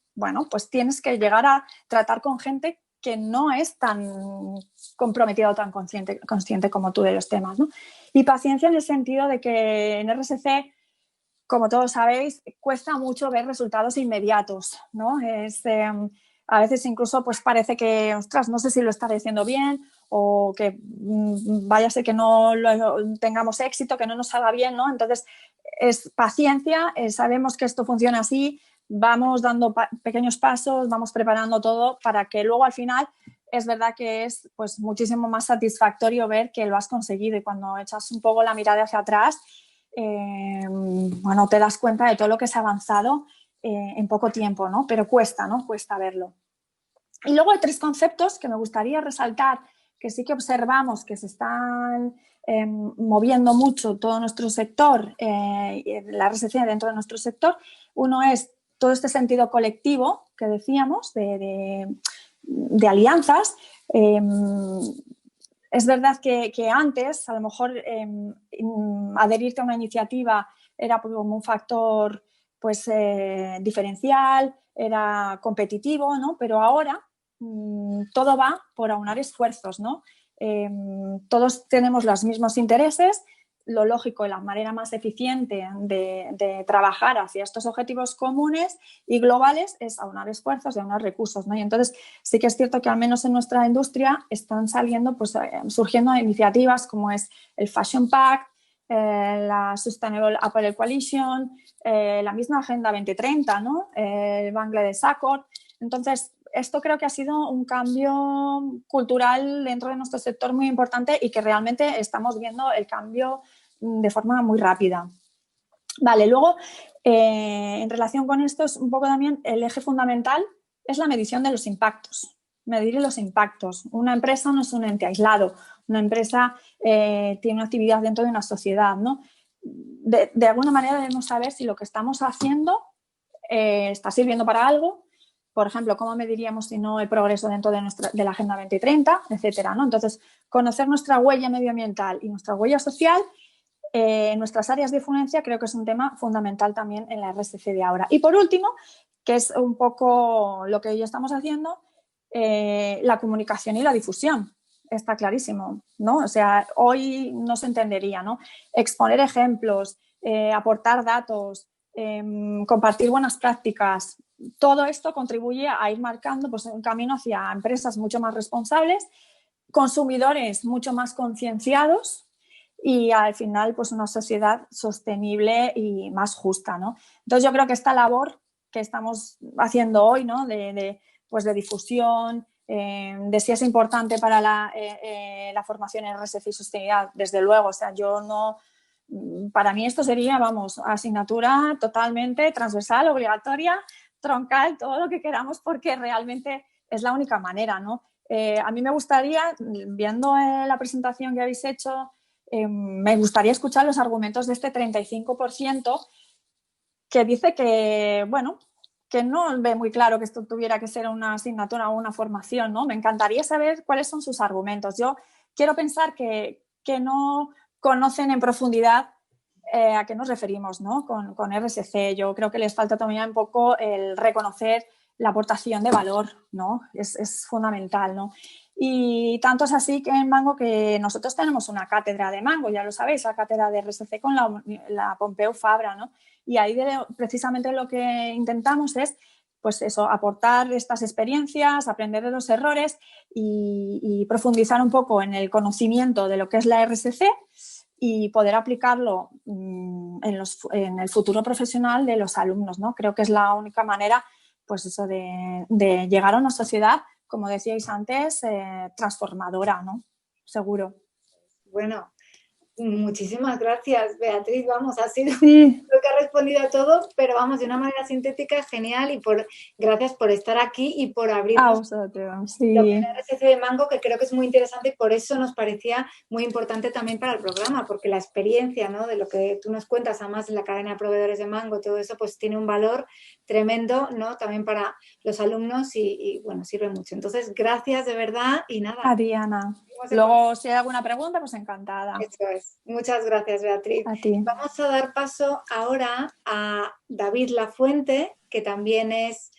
pues tienes que llegar a tratar con gente que no es tan comprometida o tan consciente como tú de los temas, ¿no? Y paciencia en el sentido de que en RSC, como todos sabéis, cuesta mucho ver resultados inmediatos, ¿no? A veces incluso pues parece que, ostras, no sé si lo estaré haciendo bien o que vaya a ser que no tengamos éxito, que no nos salga bien, ¿no? Entonces, es paciencia, sabemos que esto funciona así, vamos dando pequeños pasos, vamos preparando todo para que luego al final es verdad que es pues muchísimo más satisfactorio ver que lo has conseguido y cuando echas un poco la mirada hacia atrás, te das cuenta de todo lo que se ha avanzado en poco tiempo, ¿no? Pero cuesta, ¿no? Cuesta verlo. Y luego hay 3 conceptos que me gustaría resaltar, que sí que observamos que se están moviendo mucho todo nuestro sector, la RSC dentro de nuestro sector. Uno es todo este sentido colectivo que decíamos de alianzas. Es verdad que antes, a lo mejor, adherirte a una iniciativa era como un factor pues, diferencial, era competitivo, ¿no? Pero ahora todo va por aunar esfuerzos, ¿no? Todos tenemos los mismos intereses. Lo lógico y la manera más eficiente de trabajar hacia estos objetivos comunes y globales es aunar esfuerzos y aunar recursos, ¿no? Y entonces sí que es cierto que al menos en nuestra industria están saliendo, pues surgiendo iniciativas como es el Fashion Pact, la Sustainable Apparel Coalition, la misma Agenda 2030, ¿no? El Bangladesh Accord. Entonces, esto creo que ha sido un cambio cultural dentro de nuestro sector muy importante y que realmente estamos viendo el cambio de forma muy rápida. Vale, luego, en relación con esto, es un poco también el eje fundamental es la medición de los impactos. Medir los impactos. Una empresa no es un ente aislado. Una empresa tiene una actividad dentro de una sociedad, ¿no? De alguna manera debemos saber si lo que estamos haciendo está sirviendo para algo. Por ejemplo, ¿cómo mediríamos si no el progreso dentro de la Agenda 2030, etcétera, ¿no? Entonces, conocer nuestra huella medioambiental y nuestra huella social en nuestras áreas de influencia creo que es un tema fundamental también en la RSC de ahora. Y por último, que es un poco lo que ya estamos haciendo, la comunicación y la difusión. Está clarísimo, ¿no? O sea, hoy no se entendería, ¿no? Exponer ejemplos, aportar datos, compartir buenas prácticas. Todo esto contribuye a ir marcando pues, un camino hacia empresas mucho más responsables, consumidores mucho más concienciados y al final pues, una sociedad sostenible y más justa, ¿no? Entonces yo creo que esta labor que estamos haciendo hoy, ¿no? de difusión, de si es importante para la formación en RSC y sostenibilidad, desde luego, o sea, yo no... Para mí esto sería, vamos, asignatura totalmente transversal, obligatoria, troncal, todo lo que queramos, porque realmente es la única manera, ¿no? A mí me gustaría, viendo la presentación que habéis hecho, me gustaría escuchar los argumentos de este 35% que dice que, bueno, que no ve muy claro que esto tuviera que ser una asignatura o una formación, ¿no? Me encantaría saber cuáles son sus argumentos. Yo quiero pensar que no conocen en profundidad a qué nos referimos, ¿no? Con RSC. Yo creo que les falta también un poco el reconocer la aportación de valor, ¿no? Es fundamental, ¿no? Y tanto es así que en Mango que nosotros tenemos una cátedra de Mango, ya lo sabéis, la cátedra de RSC con la Pompeu Fabra, ¿no? Y ahí precisamente lo que intentamos es, pues eso, aportar estas experiencias, aprender de los errores y profundizar un poco en el conocimiento de lo que es la RSC y poder aplicarlo en el futuro profesional de los alumnos, ¿no? Creo que es la única manera, pues eso, de llegar a una sociedad, como decíais antes, transformadora, ¿no? Seguro. Bueno, muchísimas gracias, Beatriz. Vamos, ha sido lo que ha respondido a todo, pero vamos, de una manera sintética, genial, y gracias por estar aquí y por abrirnos lo que es el RSC de Mango, que creo que es muy interesante y por eso nos parecía muy importante también para el programa, porque la experiencia, ¿no?, de lo que tú nos cuentas, además en la cadena de proveedores de Mango, todo eso, pues tiene un valor tremendo, ¿no?, también para los alumnos y bueno, sirve mucho. Entonces, gracias de verdad y nada. A Diana. Luego, si hay alguna pregunta, pues encantada. Eso es. Muchas gracias, Beatriz. A ti. Vamos a dar paso ahora a David Lafuente, que también es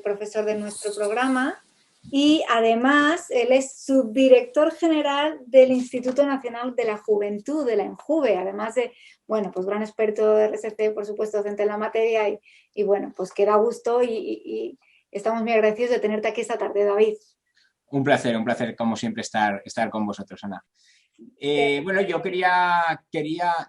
profesor de nuestro programa y además él es subdirector general del Instituto Nacional de la Juventud, de la ENJUVE, además de, bueno, pues gran experto de RSC, por supuesto, docente en la materia y bueno, pues que da gusto y estamos muy agradecidos de tenerte aquí esta tarde, David. Un placer, como siempre, estar con vosotros, Ana. Bueno, yo quería...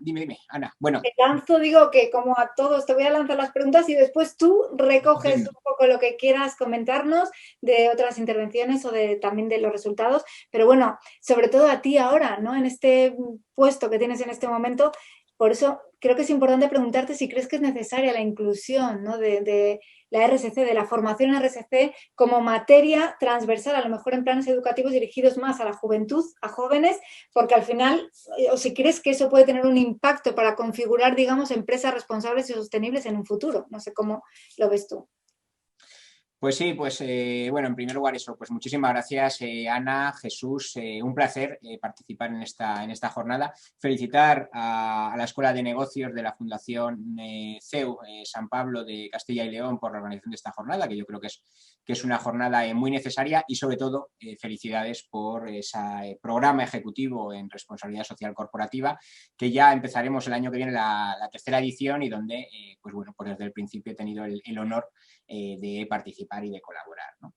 Dime, Ana. Bueno. Te lanzo, digo que como a todos te voy a lanzar las preguntas y después tú recoges un poco lo que quieras comentarnos de otras intervenciones o también de los resultados. Pero bueno, sobre todo a ti ahora, ¿no? En este puesto que tienes en este momento, por eso creo que es importante preguntarte si crees que es necesaria la inclusión, ¿no?, de la RSC, de la formación en RSC como materia transversal, a lo mejor en planes educativos dirigidos más a la juventud, a jóvenes, porque al final, o si crees que eso puede tener un impacto para configurar, digamos, empresas responsables y sostenibles en un futuro. No sé cómo lo ves tú. Pues sí, bueno, en primer lugar eso, pues muchísimas gracias, Ana, Jesús, un placer participar en esta jornada. Felicitar a la Escuela de Negocios de la Fundación CEU San Pablo de Castilla y León por la organización de esta jornada, que yo creo que es una jornada muy necesaria y sobre todo felicidades por ese programa ejecutivo en responsabilidad social corporativa que ya empezaremos el año que viene la tercera edición y donde, pues bueno, pues desde el principio he tenido el honor de participar y de colaborar, ¿no?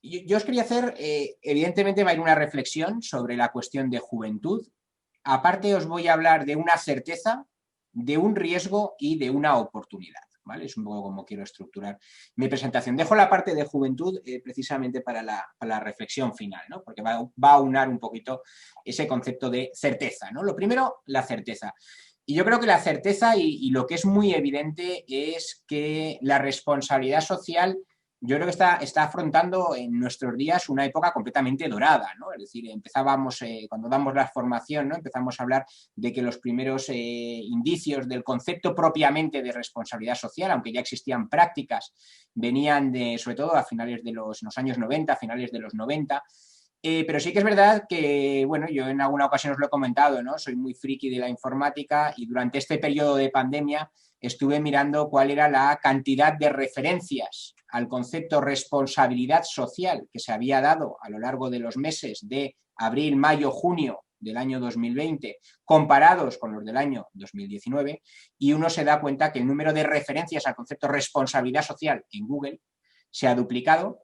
Yo os quería hacer, evidentemente va a ir una reflexión sobre la cuestión de juventud. Aparte os voy a hablar de una certeza, de un riesgo y de una oportunidad, ¿vale? Es un poco como quiero estructurar mi presentación. Dejo la parte de juventud precisamente para la reflexión final, ¿no? Porque va a aunar un poquito ese concepto de certeza, ¿no? Lo primero, la certeza. Y yo creo que la certeza y lo que es muy evidente es que la responsabilidad social, yo creo que está afrontando en nuestros días una época completamente dorada, ¿no? Es decir, empezábamos, cuando damos la formación, ¿no?, empezamos a hablar de que los primeros indicios del concepto propiamente de responsabilidad social, aunque ya existían prácticas, venían sobre todo a finales de los años 90, finales de los 90. Pero sí que es verdad que, bueno, yo en alguna ocasión os lo he comentado, ¿no? Soy muy friki de la informática y durante este periodo de pandemia estuve mirando cuál era la cantidad de referencias al concepto responsabilidad social que se había dado a lo largo de los meses de abril, mayo, junio del año 2020 comparados con los del año 2019 y uno se da cuenta que el número de referencias al concepto responsabilidad social en Google se ha duplicado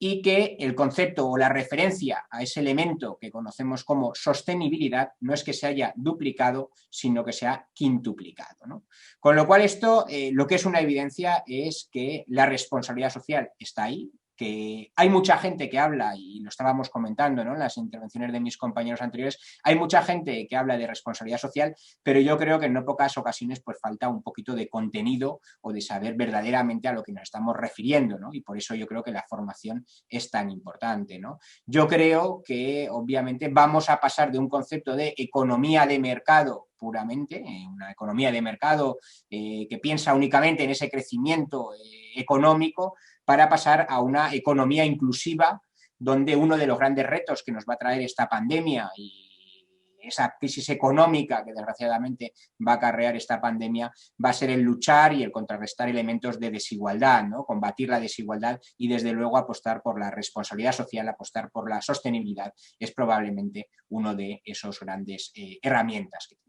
y que el concepto o la referencia a ese elemento que conocemos como sostenibilidad no es que se haya duplicado, sino que se ha quintuplicado, ¿no? Con lo cual esto, lo que es una evidencia es que la responsabilidad social está ahí, que hay mucha gente que habla, y lo estábamos comentando, ¿no?, en las intervenciones de mis compañeros anteriores, hay mucha gente que habla de responsabilidad social, pero yo creo que en no pocas ocasiones pues falta un poquito de contenido o de saber verdaderamente a lo que nos estamos refiriendo, ¿no? Y por eso yo creo que la formación es tan importante, ¿no? Yo creo que obviamente vamos a pasar de un concepto de economía de mercado puramente, una economía de mercado que piensa únicamente en ese crecimiento económico, para pasar a una economía inclusiva, donde uno de los grandes retos que nos va a traer esta pandemia y esa crisis económica que desgraciadamente va a acarrear esta pandemia va a ser el luchar y el contrarrestar elementos de desigualdad, ¿no? Combatir la desigualdad y desde luego apostar por la responsabilidad social, apostar por la sostenibilidad es probablemente uno de esos grandes herramientas que tenemos.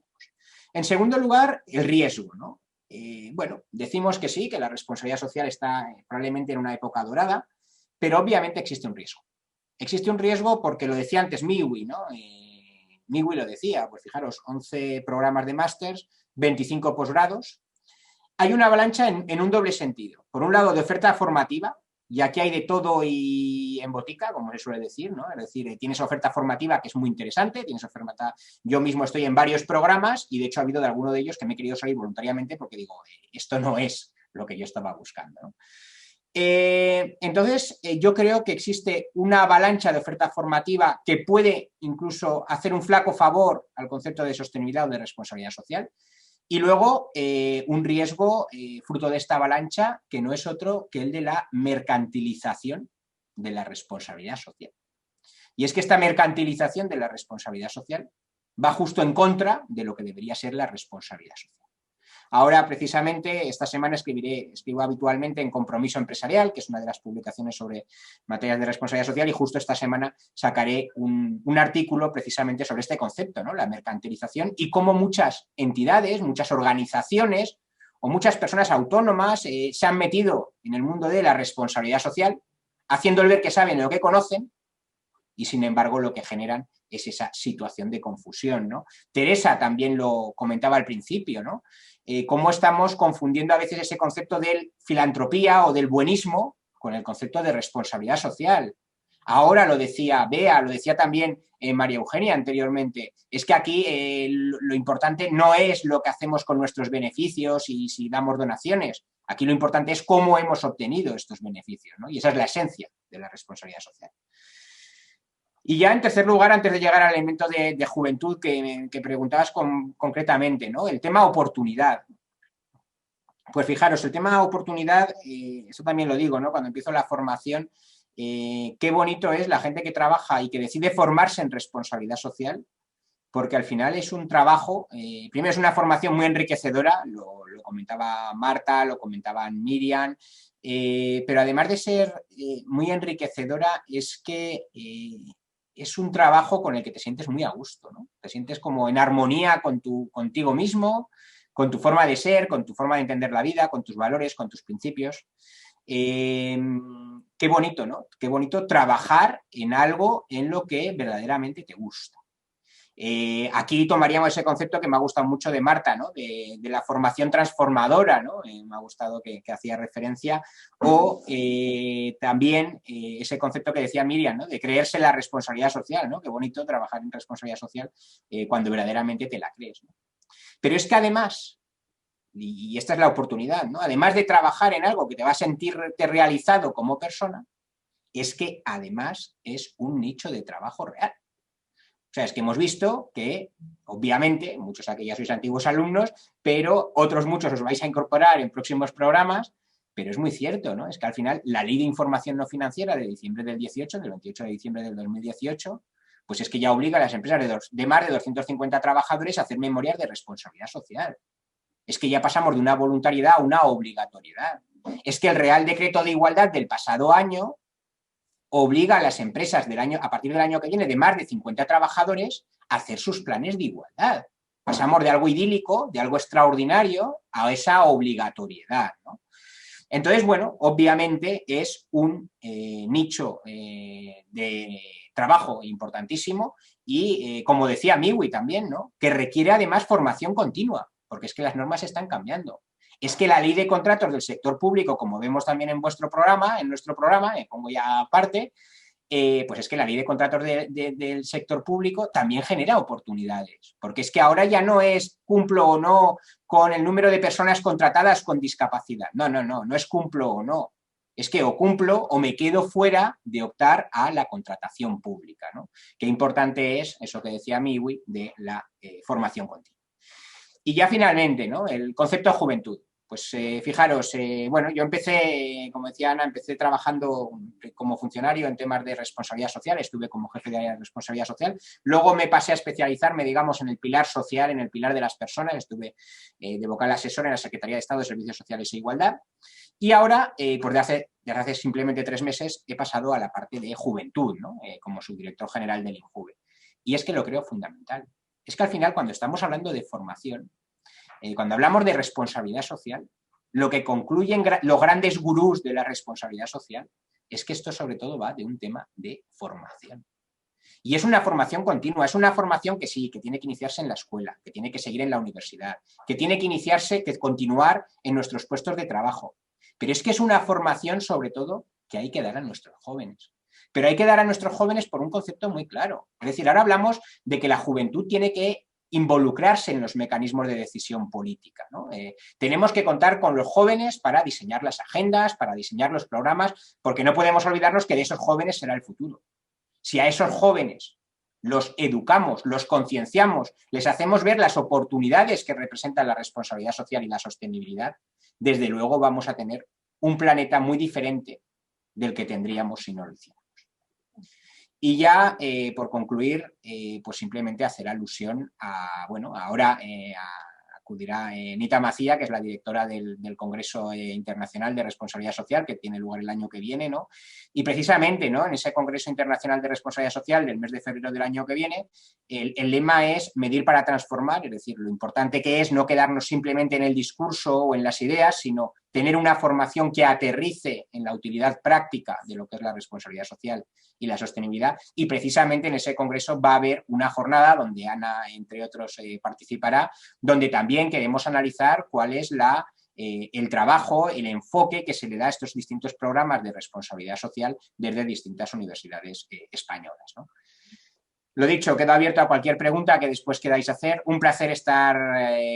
En segundo lugar, el riesgo, ¿no? Bueno, decimos que sí, que la responsabilidad social está probablemente en una época dorada, pero obviamente existe un riesgo. Existe un riesgo porque lo decía antes Miwi, ¿no? Miwi lo decía, pues fijaros, 11 programas de másters, 25 posgrados. Hay una avalancha en un doble sentido. Por un lado, de oferta formativa, y aquí hay de todo y en botica, como se suele decir, ¿no? Es decir, tienes oferta formativa que es muy interesante, tienes oferta... Yo mismo estoy en varios programas y de hecho ha habido de alguno de ellos que me he querido salir voluntariamente porque digo, esto no es lo que yo estaba buscando, ¿no? Entonces, yo creo que existe una avalancha de oferta formativa que puede incluso hacer un flaco favor al concepto de sostenibilidad o de responsabilidad social. Y luego un riesgo fruto de esta avalancha que no es otro que el de la mercantilización de la responsabilidad social. Y es que esta mercantilización de la responsabilidad social va justo en contra de lo que debería ser la responsabilidad social. Ahora, precisamente, esta semana escribo habitualmente en Compromiso Empresarial, que es una de las publicaciones sobre materias de responsabilidad social, y justo esta semana sacaré un artículo precisamente sobre este concepto, ¿no? La mercantilización y cómo muchas entidades, muchas organizaciones o muchas personas autónomas se han metido en el mundo de la responsabilidad social, haciéndole ver que saben lo que conocen, y sin embargo lo que generan es esa situación de confusión, ¿no? Teresa también lo comentaba al principio, ¿no? Cómo estamos confundiendo a veces ese concepto de filantropía o del buenismo con el concepto de responsabilidad social. Ahora lo decía Bea, lo decía también María Eugenia anteriormente, es que aquí lo importante no es lo que hacemos con nuestros beneficios y si damos donaciones, aquí lo importante es cómo hemos obtenido estos beneficios, ¿no? Y esa es la esencia de la responsabilidad social. Y ya en tercer lugar, antes de llegar al elemento de juventud que preguntabas concretamente, ¿no? El tema oportunidad. Pues fijaros, el tema oportunidad, eso también lo digo, ¿no? Cuando empiezo la formación, qué bonito es la gente que trabaja y que decide formarse en responsabilidad social, porque al final es un trabajo, primero es una formación muy enriquecedora, lo comentaba Marta, lo comentaba Miriam, pero además de ser muy enriquecedora, es que es un trabajo con el que te sientes muy a gusto, ¿no? Te sientes como en armonía contigo mismo, con tu forma de ser, con tu forma de entender la vida, con tus valores, con tus principios. Qué bonito, ¿no? Qué bonito trabajar en algo en lo que verdaderamente te gusta. Aquí tomaríamos ese concepto que me ha gustado mucho de Marta, ¿no? De la formación transformadora, ¿no? Me ha gustado que hacía referencia, o también ese concepto que decía Miriam, ¿no? De creerse la responsabilidad social, ¿no? Qué bonito trabajar en responsabilidad social cuando verdaderamente te la crees, ¿no? Pero es que además, y esta es la oportunidad, ¿no? Además de trabajar en algo que te va a sentirte realizado como persona, es que además es un nicho de trabajo real. O sea, es que hemos visto que, obviamente, muchos aquí ya sois antiguos alumnos, pero otros muchos os vais a incorporar en próximos programas, pero es muy cierto, ¿no? Es que al final la Ley de Información No Financiera de diciembre del 18, del 28 de diciembre del 2018, pues es que ya obliga a las empresas de más de 250 trabajadores a hacer memorias de responsabilidad social. Es que ya pasamos de una voluntariedad a una obligatoriedad. Es que el Real Decreto de Igualdad del pasado año obliga a las empresas a partir del año que viene de más de 50 trabajadores a hacer sus planes de igualdad. Pasamos de algo idílico, de algo extraordinario, a esa obligatoriedad, ¿no? Entonces, bueno, obviamente es un nicho de trabajo importantísimo y, como decía Miwi también, ¿no? Que requiere además formación continua, porque es que las normas están cambiando. es que la ley de contratos del sector público, como vemos también en vuestro programa, en nuestro programa, pongo ya aparte, pues es que la ley de contratos del sector público también genera oportunidades, porque es que ahora ya no es cumplo o no con el número de personas contratadas con discapacidad. No es cumplo o no. Es que o cumplo o me quedo fuera de optar a la contratación pública, ¿no? Qué importante es eso que decía Miwi de la formación continua. Y ya finalmente, ¿no? El concepto de juventud. Pues fijaros, bueno, yo empecé, como decía Ana, empecé trabajando como funcionario en temas de responsabilidad social, estuve como jefe de área de responsabilidad social, luego me pasé a especializarme, digamos, en el pilar social, en el pilar de las personas, estuve de vocal asesor en la Secretaría de Estado de Servicios Sociales e Igualdad, y ahora, pues desde hace simplemente 3 meses, he pasado a la parte de juventud, ¿no? Como subdirector general del INJUVE. Y es que lo creo fundamental. Es que al final, cuando estamos hablando de formación, cuando hablamos de responsabilidad social, lo que concluyen los grandes gurús de la responsabilidad social es que esto sobre todo va de un tema de formación. Y es una formación continua, es una formación que sí, que tiene que iniciarse en la escuela, que tiene que seguir en la universidad, que tiene que iniciarse, que continuar en nuestros puestos de trabajo. Pero es que es una formación sobre todo que hay que dar a nuestros jóvenes. Pero hay que dar a nuestros jóvenes por un concepto muy claro. Es decir, ahora hablamos de que la juventud tiene que involucrarse en los mecanismos de decisión política, ¿no? Tenemos que contar con los jóvenes para diseñar las agendas, para diseñar los programas, porque no podemos olvidarnos que de esos jóvenes será el futuro. Si a esos jóvenes los educamos, los concienciamos, les hacemos ver las oportunidades que representan la responsabilidad social y la sostenibilidad, desde luego vamos a tener un planeta muy diferente del que tendríamos si no lo hiciéramos. Y ya, por concluir, pues simplemente hacer alusión a, bueno, ahora acudirá Nita Macía, que es la directora del Congreso Internacional de Responsabilidad Social, que tiene lugar el año que viene, ¿no? Y precisamente, ¿no?, en ese Congreso Internacional de Responsabilidad Social del mes de febrero del año que viene, el lema es medir para transformar, es decir, lo importante que es no quedarnos simplemente en el discurso o en las ideas, sino tener una formación que aterrice en la utilidad práctica de lo que es la responsabilidad social y la sostenibilidad. Y precisamente en ese congreso va a haber una jornada donde Ana, entre otros, participará, donde también queremos analizar cuál es el trabajo, el enfoque que se le da a estos distintos programas de responsabilidad social desde distintas universidades españolas, ¿no? Lo dicho, quedo abierto a cualquier pregunta que después queráis hacer. Un placer estar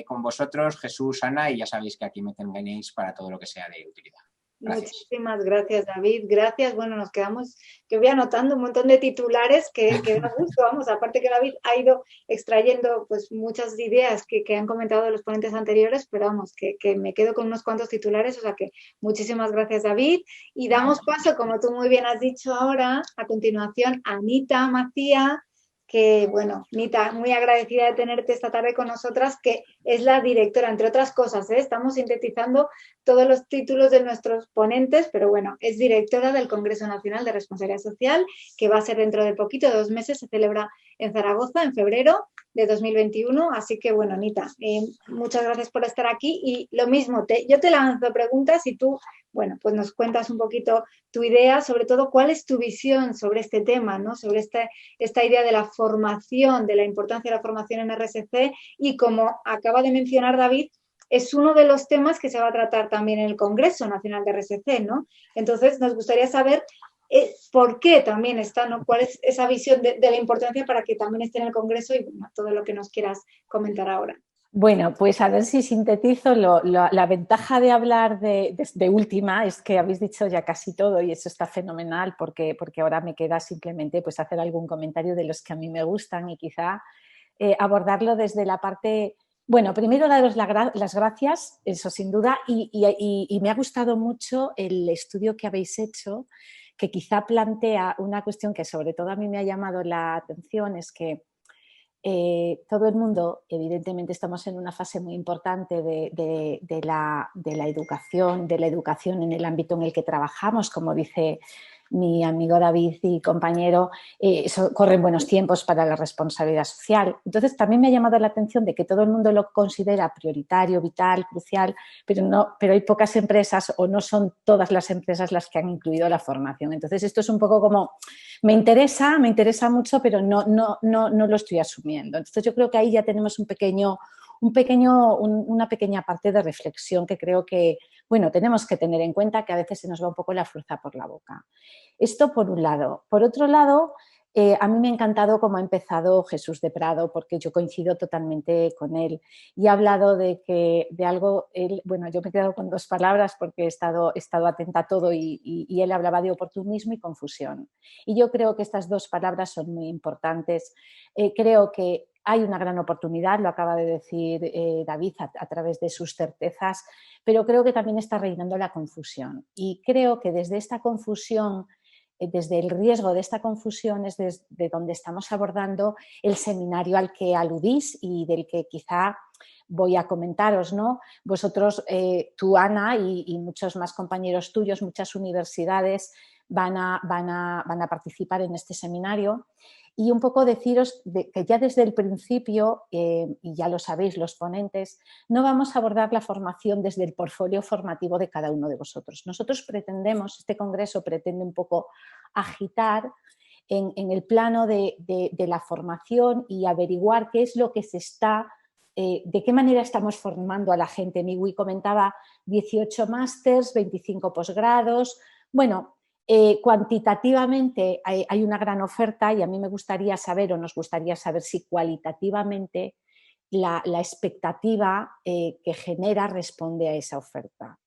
con vosotros, Jesús, Ana, y ya sabéis que aquí me tenéis para todo lo que sea de utilidad. Gracias. Muchísimas gracias, David. Gracias. Bueno, nos quedamos, que voy anotando un montón de titulares que da gusto, vamos, aparte que David ha ido extrayendo pues muchas ideas que han comentado los ponentes anteriores, pero vamos, que me quedo con unos cuantos titulares, o sea que muchísimas gracias, David. Y damos paso, como tú muy bien has dicho ahora, a continuación a Nita Macía, que, bueno, Nita, muy agradecida de tenerte esta tarde con nosotras, que es la directora, entre otras cosas, estamos sintetizando todos los títulos de nuestros ponentes, pero bueno, es directora del Congreso Nacional de Responsabilidad Social, que va a ser dentro de poquito, de 2 meses, se celebra en Zaragoza, en febrero de 2021, así que, bueno, Nita, muchas gracias por estar aquí, y lo mismo, yo te lanzo preguntas y tú, bueno, pues nos cuentas un poquito tu idea, sobre todo cuál es tu visión sobre este tema, ¿no? Sobre esta idea de la formación, de la importancia de la formación en RSC, y como acaba de mencionar David, es uno de los temas que se va a tratar también en el Congreso Nacional de RSC, ¿no? Entonces, nos gustaría saber por qué también está, ¿no? ¿Cuál es esa visión de la importancia para que también esté en el Congreso y, bueno, todo lo que nos quieras comentar ahora? Bueno, pues a ver si sintetizo. La ventaja de hablar de última es que habéis dicho ya casi todo y eso está fenomenal porque ahora me queda simplemente pues hacer algún comentario de los que a mí me gustan y quizá abordarlo desde la parte... Bueno, primero daros las gracias, eso sin duda, y me ha gustado mucho el estudio que habéis hecho, que quizá plantea una cuestión que sobre todo a mí me ha llamado la atención, es que todo el mundo, evidentemente estamos en una fase muy importante de la educación en el ámbito en el que trabajamos, como dice mi amigo David y compañero, corren buenos tiempos para la responsabilidad social. Entonces también me ha llamado la atención de que todo el mundo lo considera prioritario, vital, crucial, pero hay pocas empresas o no son todas las empresas las que han incluido la formación. Entonces esto es un poco como, me interesa mucho, pero no lo estoy asumiendo. Entonces yo creo que ahí ya tenemos un pequeño una pequeña parte de reflexión que creo que, bueno, tenemos que tener en cuenta, que a veces se nos va un poco la fuerza por la boca. Esto por un lado. Por otro lado, a mí me ha encantado cómo ha empezado Jesús de Prado, porque yo coincido totalmente con él. Y ha hablado de algo, bueno, yo me he quedado con 2 palabras porque he estado atenta a todo y él hablaba de oportunismo y confusión. Y yo creo que estas 2 palabras son muy importantes. Creo que hay una gran oportunidad, lo acaba de decir David a través de sus certezas, pero creo que también está reinando la confusión. Y creo que desde esta confusión, desde el riesgo de esta confusión, es desde donde estamos abordando el seminario al que aludís y del que quizá voy a comentaros, ¿no? Vosotros, tú, Ana, y muchos más compañeros tuyos, muchas universidades van a participar en este seminario. Y un poco deciros que ya desde el principio, y ya lo sabéis los ponentes, no vamos a abordar la formación desde el portfolio formativo de cada uno de vosotros. Nosotros pretendemos, este congreso pretende un poco agitar en el plano de la formación y averiguar qué es lo que se está, de qué manera estamos formando a la gente. Migui comentaba 18 másters, 25 posgrados. Bueno, cuantitativamente hay una gran oferta y a mí me gustaría saber, o nos gustaría saber, si cualitativamente la expectativa que genera responde a esa oferta.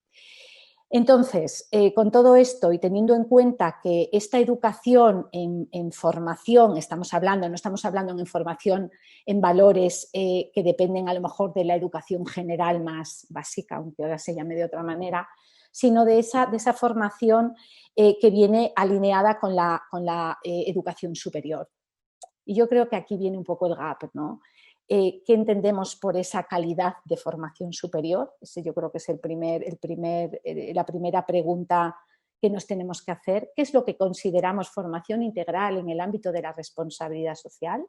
Entonces, con todo esto y teniendo en cuenta que esta educación en formación, no estamos hablando en formación en valores que dependen a lo mejor de la educación general más básica, aunque ahora se llame de otra manera, sino de esa formación que viene alineada con la educación superior. Y yo creo que aquí viene un poco el gap, ¿no? ¿Qué entendemos por esa calidad de formación superior? Ese yo creo que es la primera pregunta que nos tenemos que hacer. ¿Qué es lo que consideramos formación integral en el ámbito de la responsabilidad social?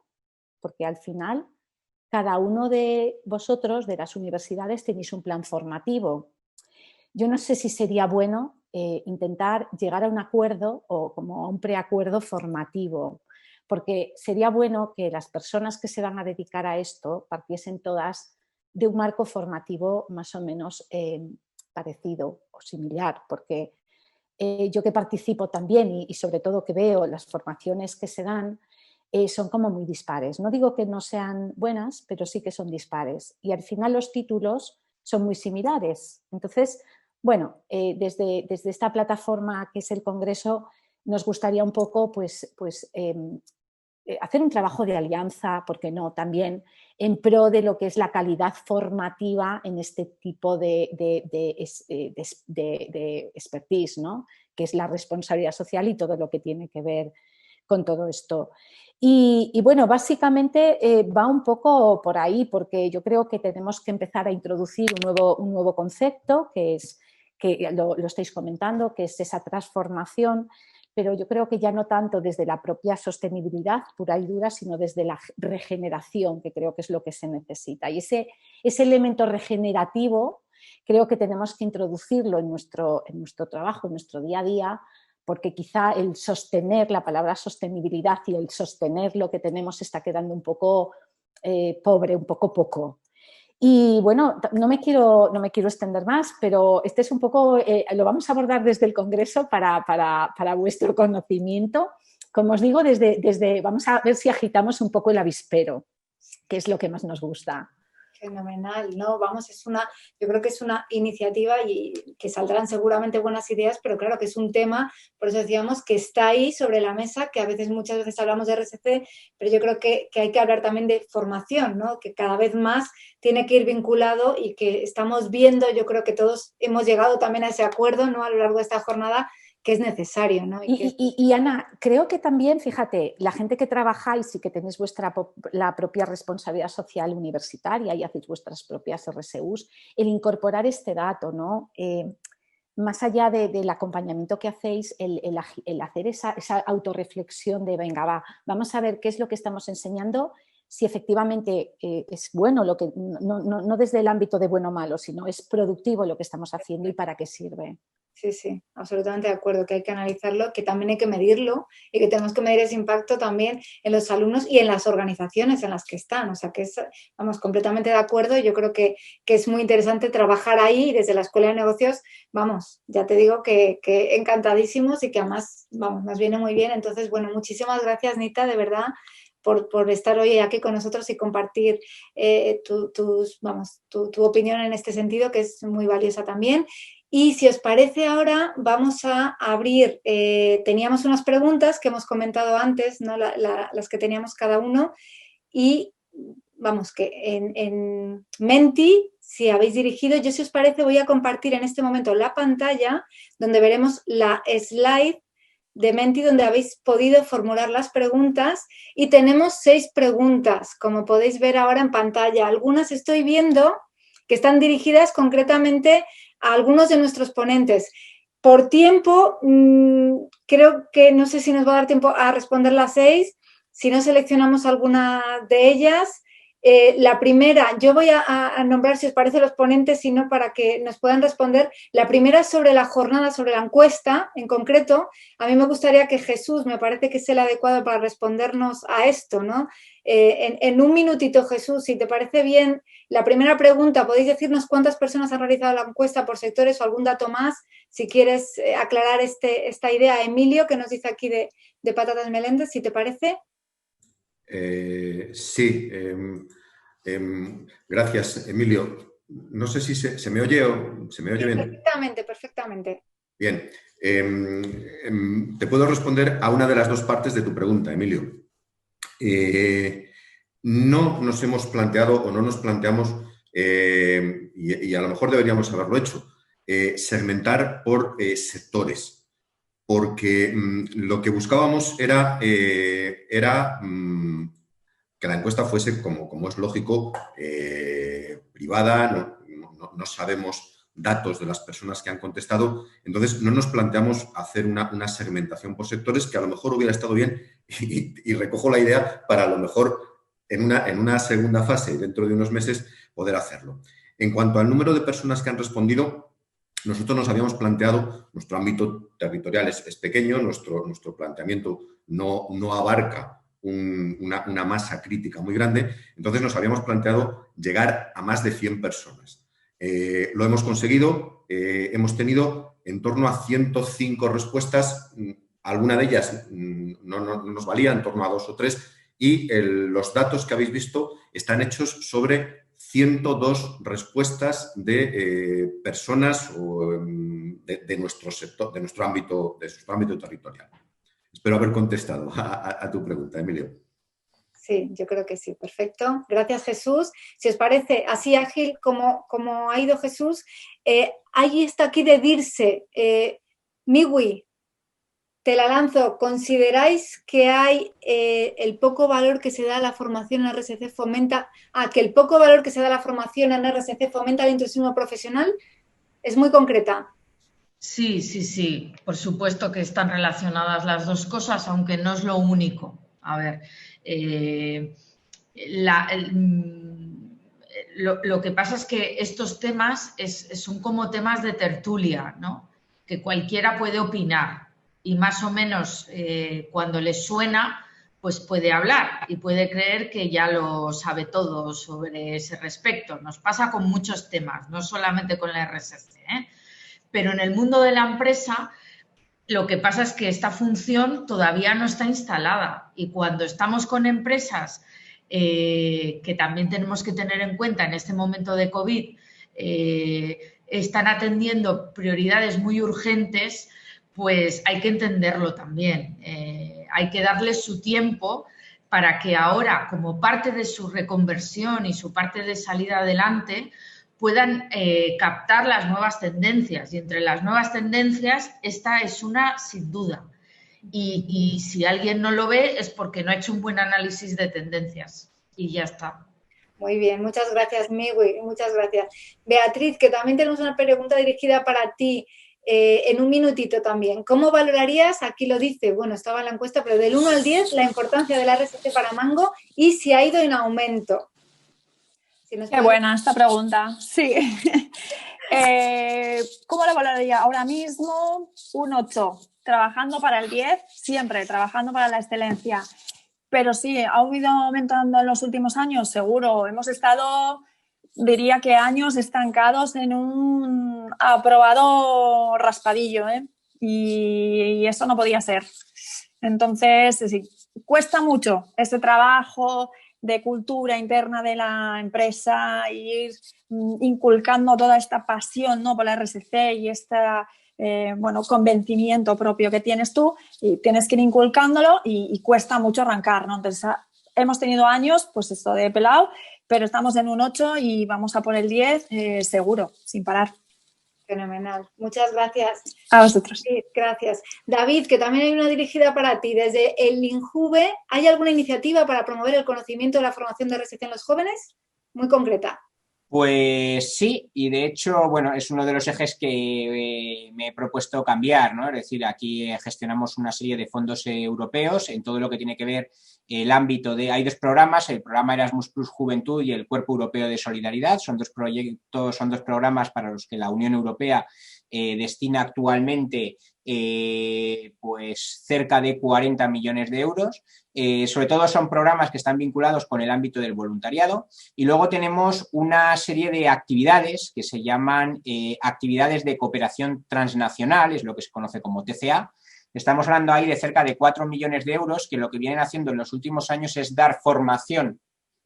Porque al final, cada uno de vosotros, de las universidades, tenéis un plan formativo. Yo no sé si sería bueno intentar llegar a un acuerdo o como a un preacuerdo formativo, porque sería bueno que las personas que se van a dedicar a esto partiesen todas de un marco formativo más o menos parecido o similar, porque yo que participo también y sobre todo que veo las formaciones que se dan, son como muy dispares. No digo que no sean buenas, pero sí que son dispares. Y al final los títulos son muy similares. Entonces, bueno, desde esta plataforma que es el Congreso, nos gustaría un poco hacer un trabajo de alianza, ¿por qué no?, también en pro de lo que es la calidad formativa en este tipo de expertise, ¿no?, que es la responsabilidad social y todo lo que tiene que ver con todo esto. Y bueno, básicamente va un poco por ahí, porque yo creo que tenemos que empezar a introducir un nuevo concepto, que lo estáis comentando, que es esa transformación, pero yo creo que ya no tanto desde la propia sostenibilidad pura y dura, sino desde la regeneración, que creo que es lo que se necesita. Y ese elemento regenerativo creo que tenemos que introducirlo en nuestro trabajo, en nuestro día a día, porque quizá el sostener, la palabra sostenibilidad y el sostener lo que tenemos está quedando un poco pobre, un poco. Y bueno, no me quiero extender más, pero este es un poco, lo vamos a abordar desde el Congreso para vuestro conocimiento. Como os digo, vamos a ver si agitamos un poco el avispero, que es lo que más nos gusta. Fenomenal, ¿no? Vamos, yo creo que es una iniciativa y que saldrán seguramente buenas ideas, pero claro que es un tema, por eso decíamos que está ahí sobre la mesa, que muchas veces hablamos de RSC, pero yo creo que hay que hablar también de formación, ¿no? Que cada vez más tiene que ir vinculado y que estamos viendo, yo creo que todos hemos llegado también a ese acuerdo, ¿no?, a lo largo de esta jornada, que es necesario, ¿no? Y Ana, creo que también, fíjate, la gente que trabajáis y que tenéis la propia responsabilidad social universitaria y hacéis vuestras propias RSUs, el incorporar este dato, ¿no? Más allá del acompañamiento que hacéis, el hacer esa autorreflexión de, venga, vamos a ver qué es lo que estamos enseñando, si efectivamente es bueno, no desde el ámbito de bueno o malo, sino es productivo lo que estamos haciendo y para qué sirve. Sí, sí, absolutamente de acuerdo, que hay que analizarlo, que también hay que medirlo y que tenemos que medir ese impacto también en los alumnos y en las organizaciones en las que están. O sea, que vamos, completamente de acuerdo. Yo creo que es muy interesante trabajar ahí desde la Escuela de Negocios. Vamos, ya te digo que encantadísimos y que además, vamos, nos viene muy bien. Entonces, bueno, muchísimas gracias, Nita, de verdad, por estar hoy aquí con nosotros y compartir tu opinión en este sentido, que es muy valiosa también. Y si os parece ahora, vamos a abrir, teníamos unas preguntas que hemos comentado antes, ¿no? Las que teníamos cada uno, y vamos, que en Menti, si habéis dirigido, yo si os parece voy a compartir en este momento la pantalla donde veremos la slide de Menti donde habéis podido formular las preguntas y tenemos 6 preguntas, como podéis ver ahora en pantalla. Algunas estoy viendo que están dirigidas concretamente a algunos de nuestros ponentes. Por tiempo, creo que no sé si nos va a dar tiempo a responder las 6, si no seleccionamos alguna de ellas. La primera, yo voy a nombrar, si os parece, los ponentes, sino para que nos puedan responder. La primera es sobre la jornada, sobre la encuesta en concreto. A mí me gustaría que Jesús, me parece que es el adecuado para respondernos a esto, ¿no? En un minutito, Jesús, si te parece bien, la primera pregunta, ¿podéis decirnos cuántas personas han realizado la encuesta por sectores o algún dato más? Si quieres aclarar esta idea, Emilio, que nos dice aquí de Patatas Meléndez, si te parece. Sí, gracias, Emilio. No sé si se me oye o se me oye bien. Perfectamente, perfectamente. Bien, te puedo responder a una de las dos partes de tu pregunta, Emilio. No nos hemos planteado o no nos planteamos, y a lo mejor deberíamos haberlo hecho, segmentar por sectores. Porque lo que buscábamos era que la encuesta fuese, como es lógico, privada, no sabemos datos de las personas que han contestado, entonces no nos planteamos hacer una segmentación por sectores, que a lo mejor hubiera estado bien y recojo la idea para a lo mejor en una segunda fase, dentro de unos meses, poder hacerlo. En cuanto al número de personas que han respondido, nosotros nos habíamos planteado, nuestro ámbito territorial es pequeño, nuestro planteamiento no abarca una masa crítica muy grande, entonces nos habíamos planteado llegar a más de 100 personas. Lo hemos conseguido, hemos tenido en torno a 105 respuestas, alguna de ellas no nos valía, en torno a 2 o 3, y los datos que habéis visto están hechos sobre 102 respuestas de personas de nuestro sector, de nuestro ámbito territorial. Espero haber contestado a tu pregunta, Emilio. Sí, yo creo que sí. Perfecto. Gracias, Jesús. Si os parece así ágil como ha ido Jesús, ahí está aquí de Dirce. Miwi, te la lanzo. ¿Consideráis que hay el poco valor que se da a la formación en RSC fomenta, que el poco valor que se da a la formación en RSC fomenta el entusiasmo profesional? Es muy concreta. Sí. Por supuesto que están relacionadas las dos cosas, aunque no es lo único. A ver, lo que pasa es que estos temas son como temas de tertulia, ¿no? Que cualquiera puede opinar. Y más o menos cuando les suena, pues puede hablar y puede creer que ya lo sabe todo sobre ese respecto. Nos pasa con muchos temas, no solamente con la RSC, pero en el mundo de la empresa lo que pasa es que esta función todavía no está instalada y cuando estamos con empresas que también tenemos que tener en cuenta en este momento de COVID, están atendiendo prioridades muy urgentes, pues hay que entenderlo también. Hay que darles su tiempo para que ahora, como parte de su reconversión y su parte de salida adelante, puedan captar las nuevas tendencias. Y entre las nuevas tendencias, esta es una sin duda. Y si alguien no lo ve es porque no ha hecho un buen análisis de tendencias. Y ya está. Muy bien, muchas gracias, Miwi. Muchas gracias. Beatriz, que también tenemos una pregunta dirigida para ti. En un minutito también. ¿Cómo valorarías, aquí lo dice, bueno, estaba en la encuesta, pero del 1 al 10, la importancia de la RSC para Mango y si ha ido en aumento? Qué buena esta pregunta, sí. ¿Cómo lo valoraría? Ahora mismo un 8, trabajando para el 10, siempre trabajando para la excelencia. Pero sí, ha habido aumentando en los últimos años, seguro. Hemos estado, diría que años estancados en un aprobado raspadillo, ¿eh? Y eso no podía ser. Entonces, sí, cuesta mucho este trabajo de cultura interna de la empresa, ir inculcando toda esta pasión, ¿no?, por la RSC y esta convencimiento propio que tienes tú, y tienes que ir inculcándolo y cuesta mucho arrancar, ¿no? Entonces, hemos tenido años, pues esto de pelado, pero estamos en un 8 y vamos a por el 10 seguro, sin parar. Fenomenal. Muchas gracias. A vosotros. Sí, gracias. David, que también hay una dirigida para ti. Desde el INJUVE, ¿hay alguna iniciativa para promover el conocimiento de la formación de RSC en los jóvenes? Muy concreta. Pues sí, y de hecho, bueno, es uno de los ejes que me he propuesto cambiar, ¿no? Es decir, aquí gestionamos una serie de fondos europeos en todo lo que tiene que ver el ámbito de... Hay dos programas, el programa Erasmus Plus Juventud y el Cuerpo Europeo de Solidaridad. Son dos proyectos, son dos programas para los que la Unión Europea destina actualmente pues cerca de 40 millones de euros. Sobre todo son programas que están vinculados con el ámbito del voluntariado, y luego tenemos una serie de actividades que se llaman actividades de cooperación transnacional, es lo que se conoce como TCA. Estamos hablando ahí de cerca de 4 millones de euros que lo que vienen haciendo en los últimos años es dar formación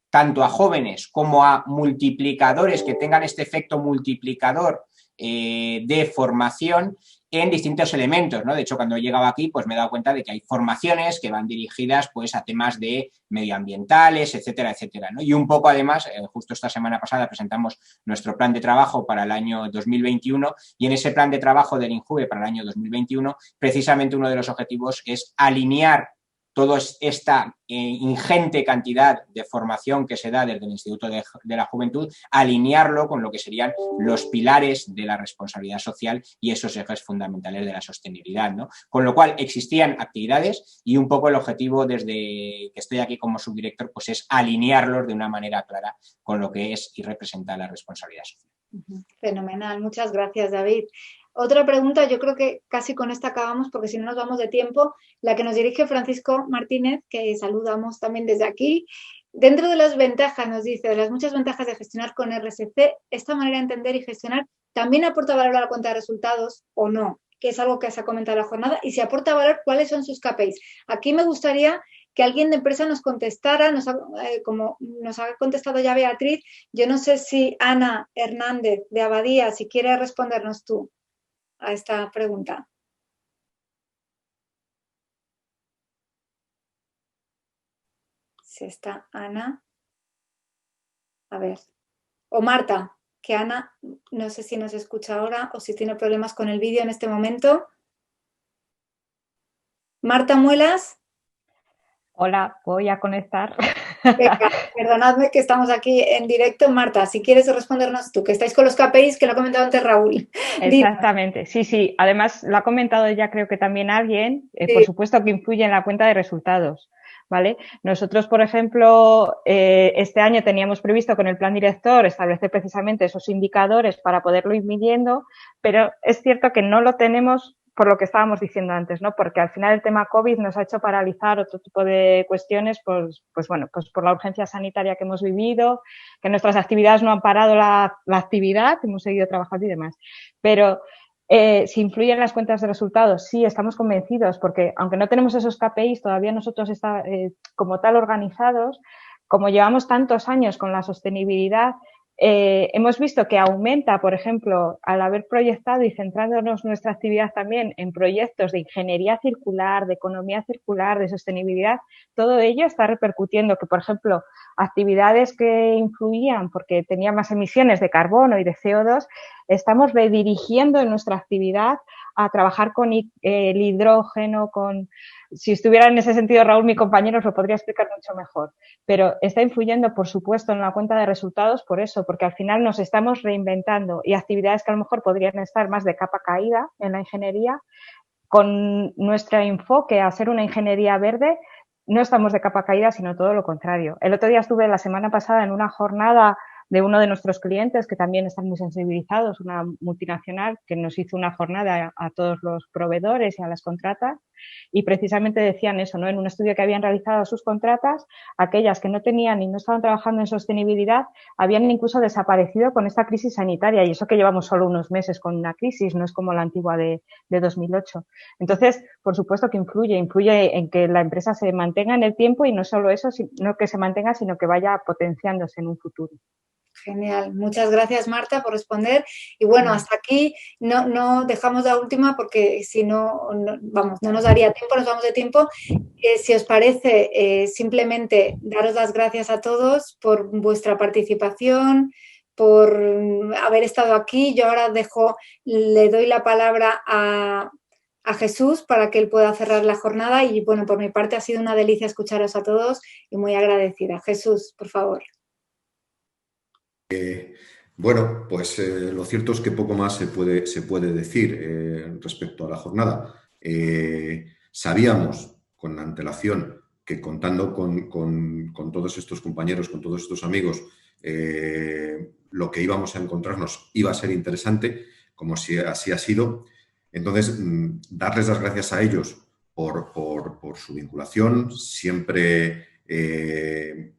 tanto a jóvenes como a multiplicadores que tengan este efecto multiplicador de formación en distintos elementos, ¿no? De hecho, cuando he llegado aquí, pues me he dado cuenta de que hay formaciones que van dirigidas pues a temas de medioambientales, etcétera, etcétera, ¿no? Y un poco, además, justo esta semana pasada presentamos nuestro plan de trabajo para el año 2021, y en ese plan de trabajo del INJUVE para el año 2021, precisamente uno de los objetivos es alinear toda esta ingente cantidad de formación que se da desde el Instituto de la Juventud, alinearlo con lo que serían los pilares de la responsabilidad social y esos ejes fundamentales de la sostenibilidad, ¿no? Con lo cual existían actividades, y un poco el objetivo desde que estoy aquí como subdirector pues es alinearlos de una manera clara con lo que es y representa la responsabilidad social. Fenomenal, muchas gracias, David. Otra pregunta, yo creo que casi con esta acabamos porque si no nos vamos de tiempo, la que nos dirige Francisco Martínez, que saludamos también desde aquí. Dentro de las ventajas, nos dice, de las muchas ventajas de gestionar con RSC, esta manera de entender y gestionar también aporta valor a la cuenta de resultados o no, que es algo que se ha comentado en la jornada, y si aporta valor, ¿cuáles son sus KPIs? Aquí me gustaría que alguien de empresa nos contestara, como nos ha contestado ya Beatriz. Yo no sé si Ana Hernández de Abadía, si quiere respondernos tú a esta pregunta. Si está Ana. A ver. O Marta, que Ana, no sé si nos escucha ahora o si tiene problemas con el vídeo en este momento. Marta Muelas. Hola, voy a conectar. Venga, perdonadme que estamos aquí en directo. Marta, si quieres respondernos tú, que estáis con los KPIs, que lo ha comentado antes Raúl. Exactamente, sí. Además, lo ha comentado ya creo que también alguien, por supuesto que influye en la cuenta de resultados, ¿vale? Nosotros, por ejemplo, este año teníamos previsto con el plan director establecer precisamente esos indicadores para poderlo ir midiendo, pero es cierto que no lo tenemos por lo que estábamos diciendo antes, ¿no? Porque al final el tema COVID nos ha hecho paralizar otro tipo de cuestiones, pues por la urgencia sanitaria que hemos vivido, que nuestras actividades no han parado la actividad, hemos seguido trabajando y demás. Pero si influyen las cuentas de resultados, sí, estamos convencidos, porque aunque no tenemos esos KPIs, todavía nosotros como tal organizados, como llevamos tantos años con la sostenibilidad, hemos visto que aumenta, por ejemplo, al haber proyectado y centrándonos nuestra actividad también en proyectos de ingeniería circular, de economía circular, de sostenibilidad, todo ello está repercutiendo que, por ejemplo, actividades que influían porque tenían más emisiones de carbono y de CO2, estamos redirigiendo en nuestra actividad a trabajar con el hidrógeno, si estuviera en ese sentido Raúl, mi compañero, os lo podría explicar mucho mejor, pero está influyendo, por supuesto, en la cuenta de resultados por eso, porque al final nos estamos reinventando y actividades que a lo mejor podrían estar más de capa caída en la ingeniería, con nuestro enfoque a ser una ingeniería verde, no estamos de capa caída, sino todo lo contrario. El otro día estuve la semana pasada en una jornada de uno de nuestros clientes que también están muy sensibilizados, una multinacional que nos hizo una jornada a todos los proveedores y a las contratas, y precisamente decían eso, ¿no? En un estudio que habían realizado a sus contratas, aquellas que no tenían y no estaban trabajando en sostenibilidad habían incluso desaparecido con esta crisis sanitaria, y eso que llevamos solo unos meses con una crisis, no es como la antigua de 2008. Entonces, por supuesto que influye en que la empresa se mantenga en el tiempo, y no solo eso, no que se mantenga, sino que vaya potenciándose en un futuro. Genial, muchas gracias Marta por responder. Y bueno, hasta aquí no dejamos la última porque si no, no nos daría tiempo, nos vamos de tiempo. Si os parece, simplemente daros las gracias a todos por vuestra participación, por haber estado aquí. Yo ahora le doy la palabra a Jesús para que él pueda cerrar la jornada, y bueno, por mi parte ha sido una delicia escucharos a todos y muy agradecida. Jesús, por favor. Bueno, pues lo cierto es que poco más se puede decir respecto a la jornada. Sabíamos con antelación que contando con todos estos compañeros, con todos estos amigos, lo que íbamos a encontrarnos iba a ser interesante, como si así ha sido. Entonces, darles las gracias a ellos por su vinculación, siempre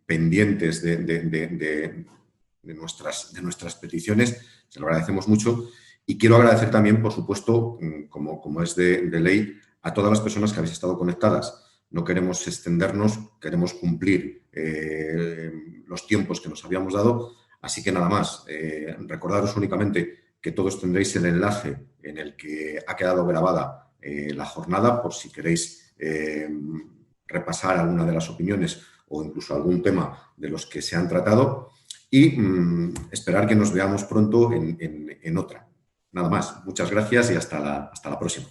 pendientes de nuestras peticiones, se lo agradecemos mucho, y quiero agradecer también, por supuesto, como es de ley, a todas las personas que habéis estado conectadas. No queremos extendernos, queremos cumplir los tiempos que nos habíamos dado, así que nada más. Recordaros únicamente que todos tendréis el enlace en el que ha quedado grabada la jornada, por si queréis repasar alguna de las opiniones o incluso algún tema de los que se han tratado. Y esperar que nos veamos pronto en otra. Nada más. Muchas gracias y hasta la próxima.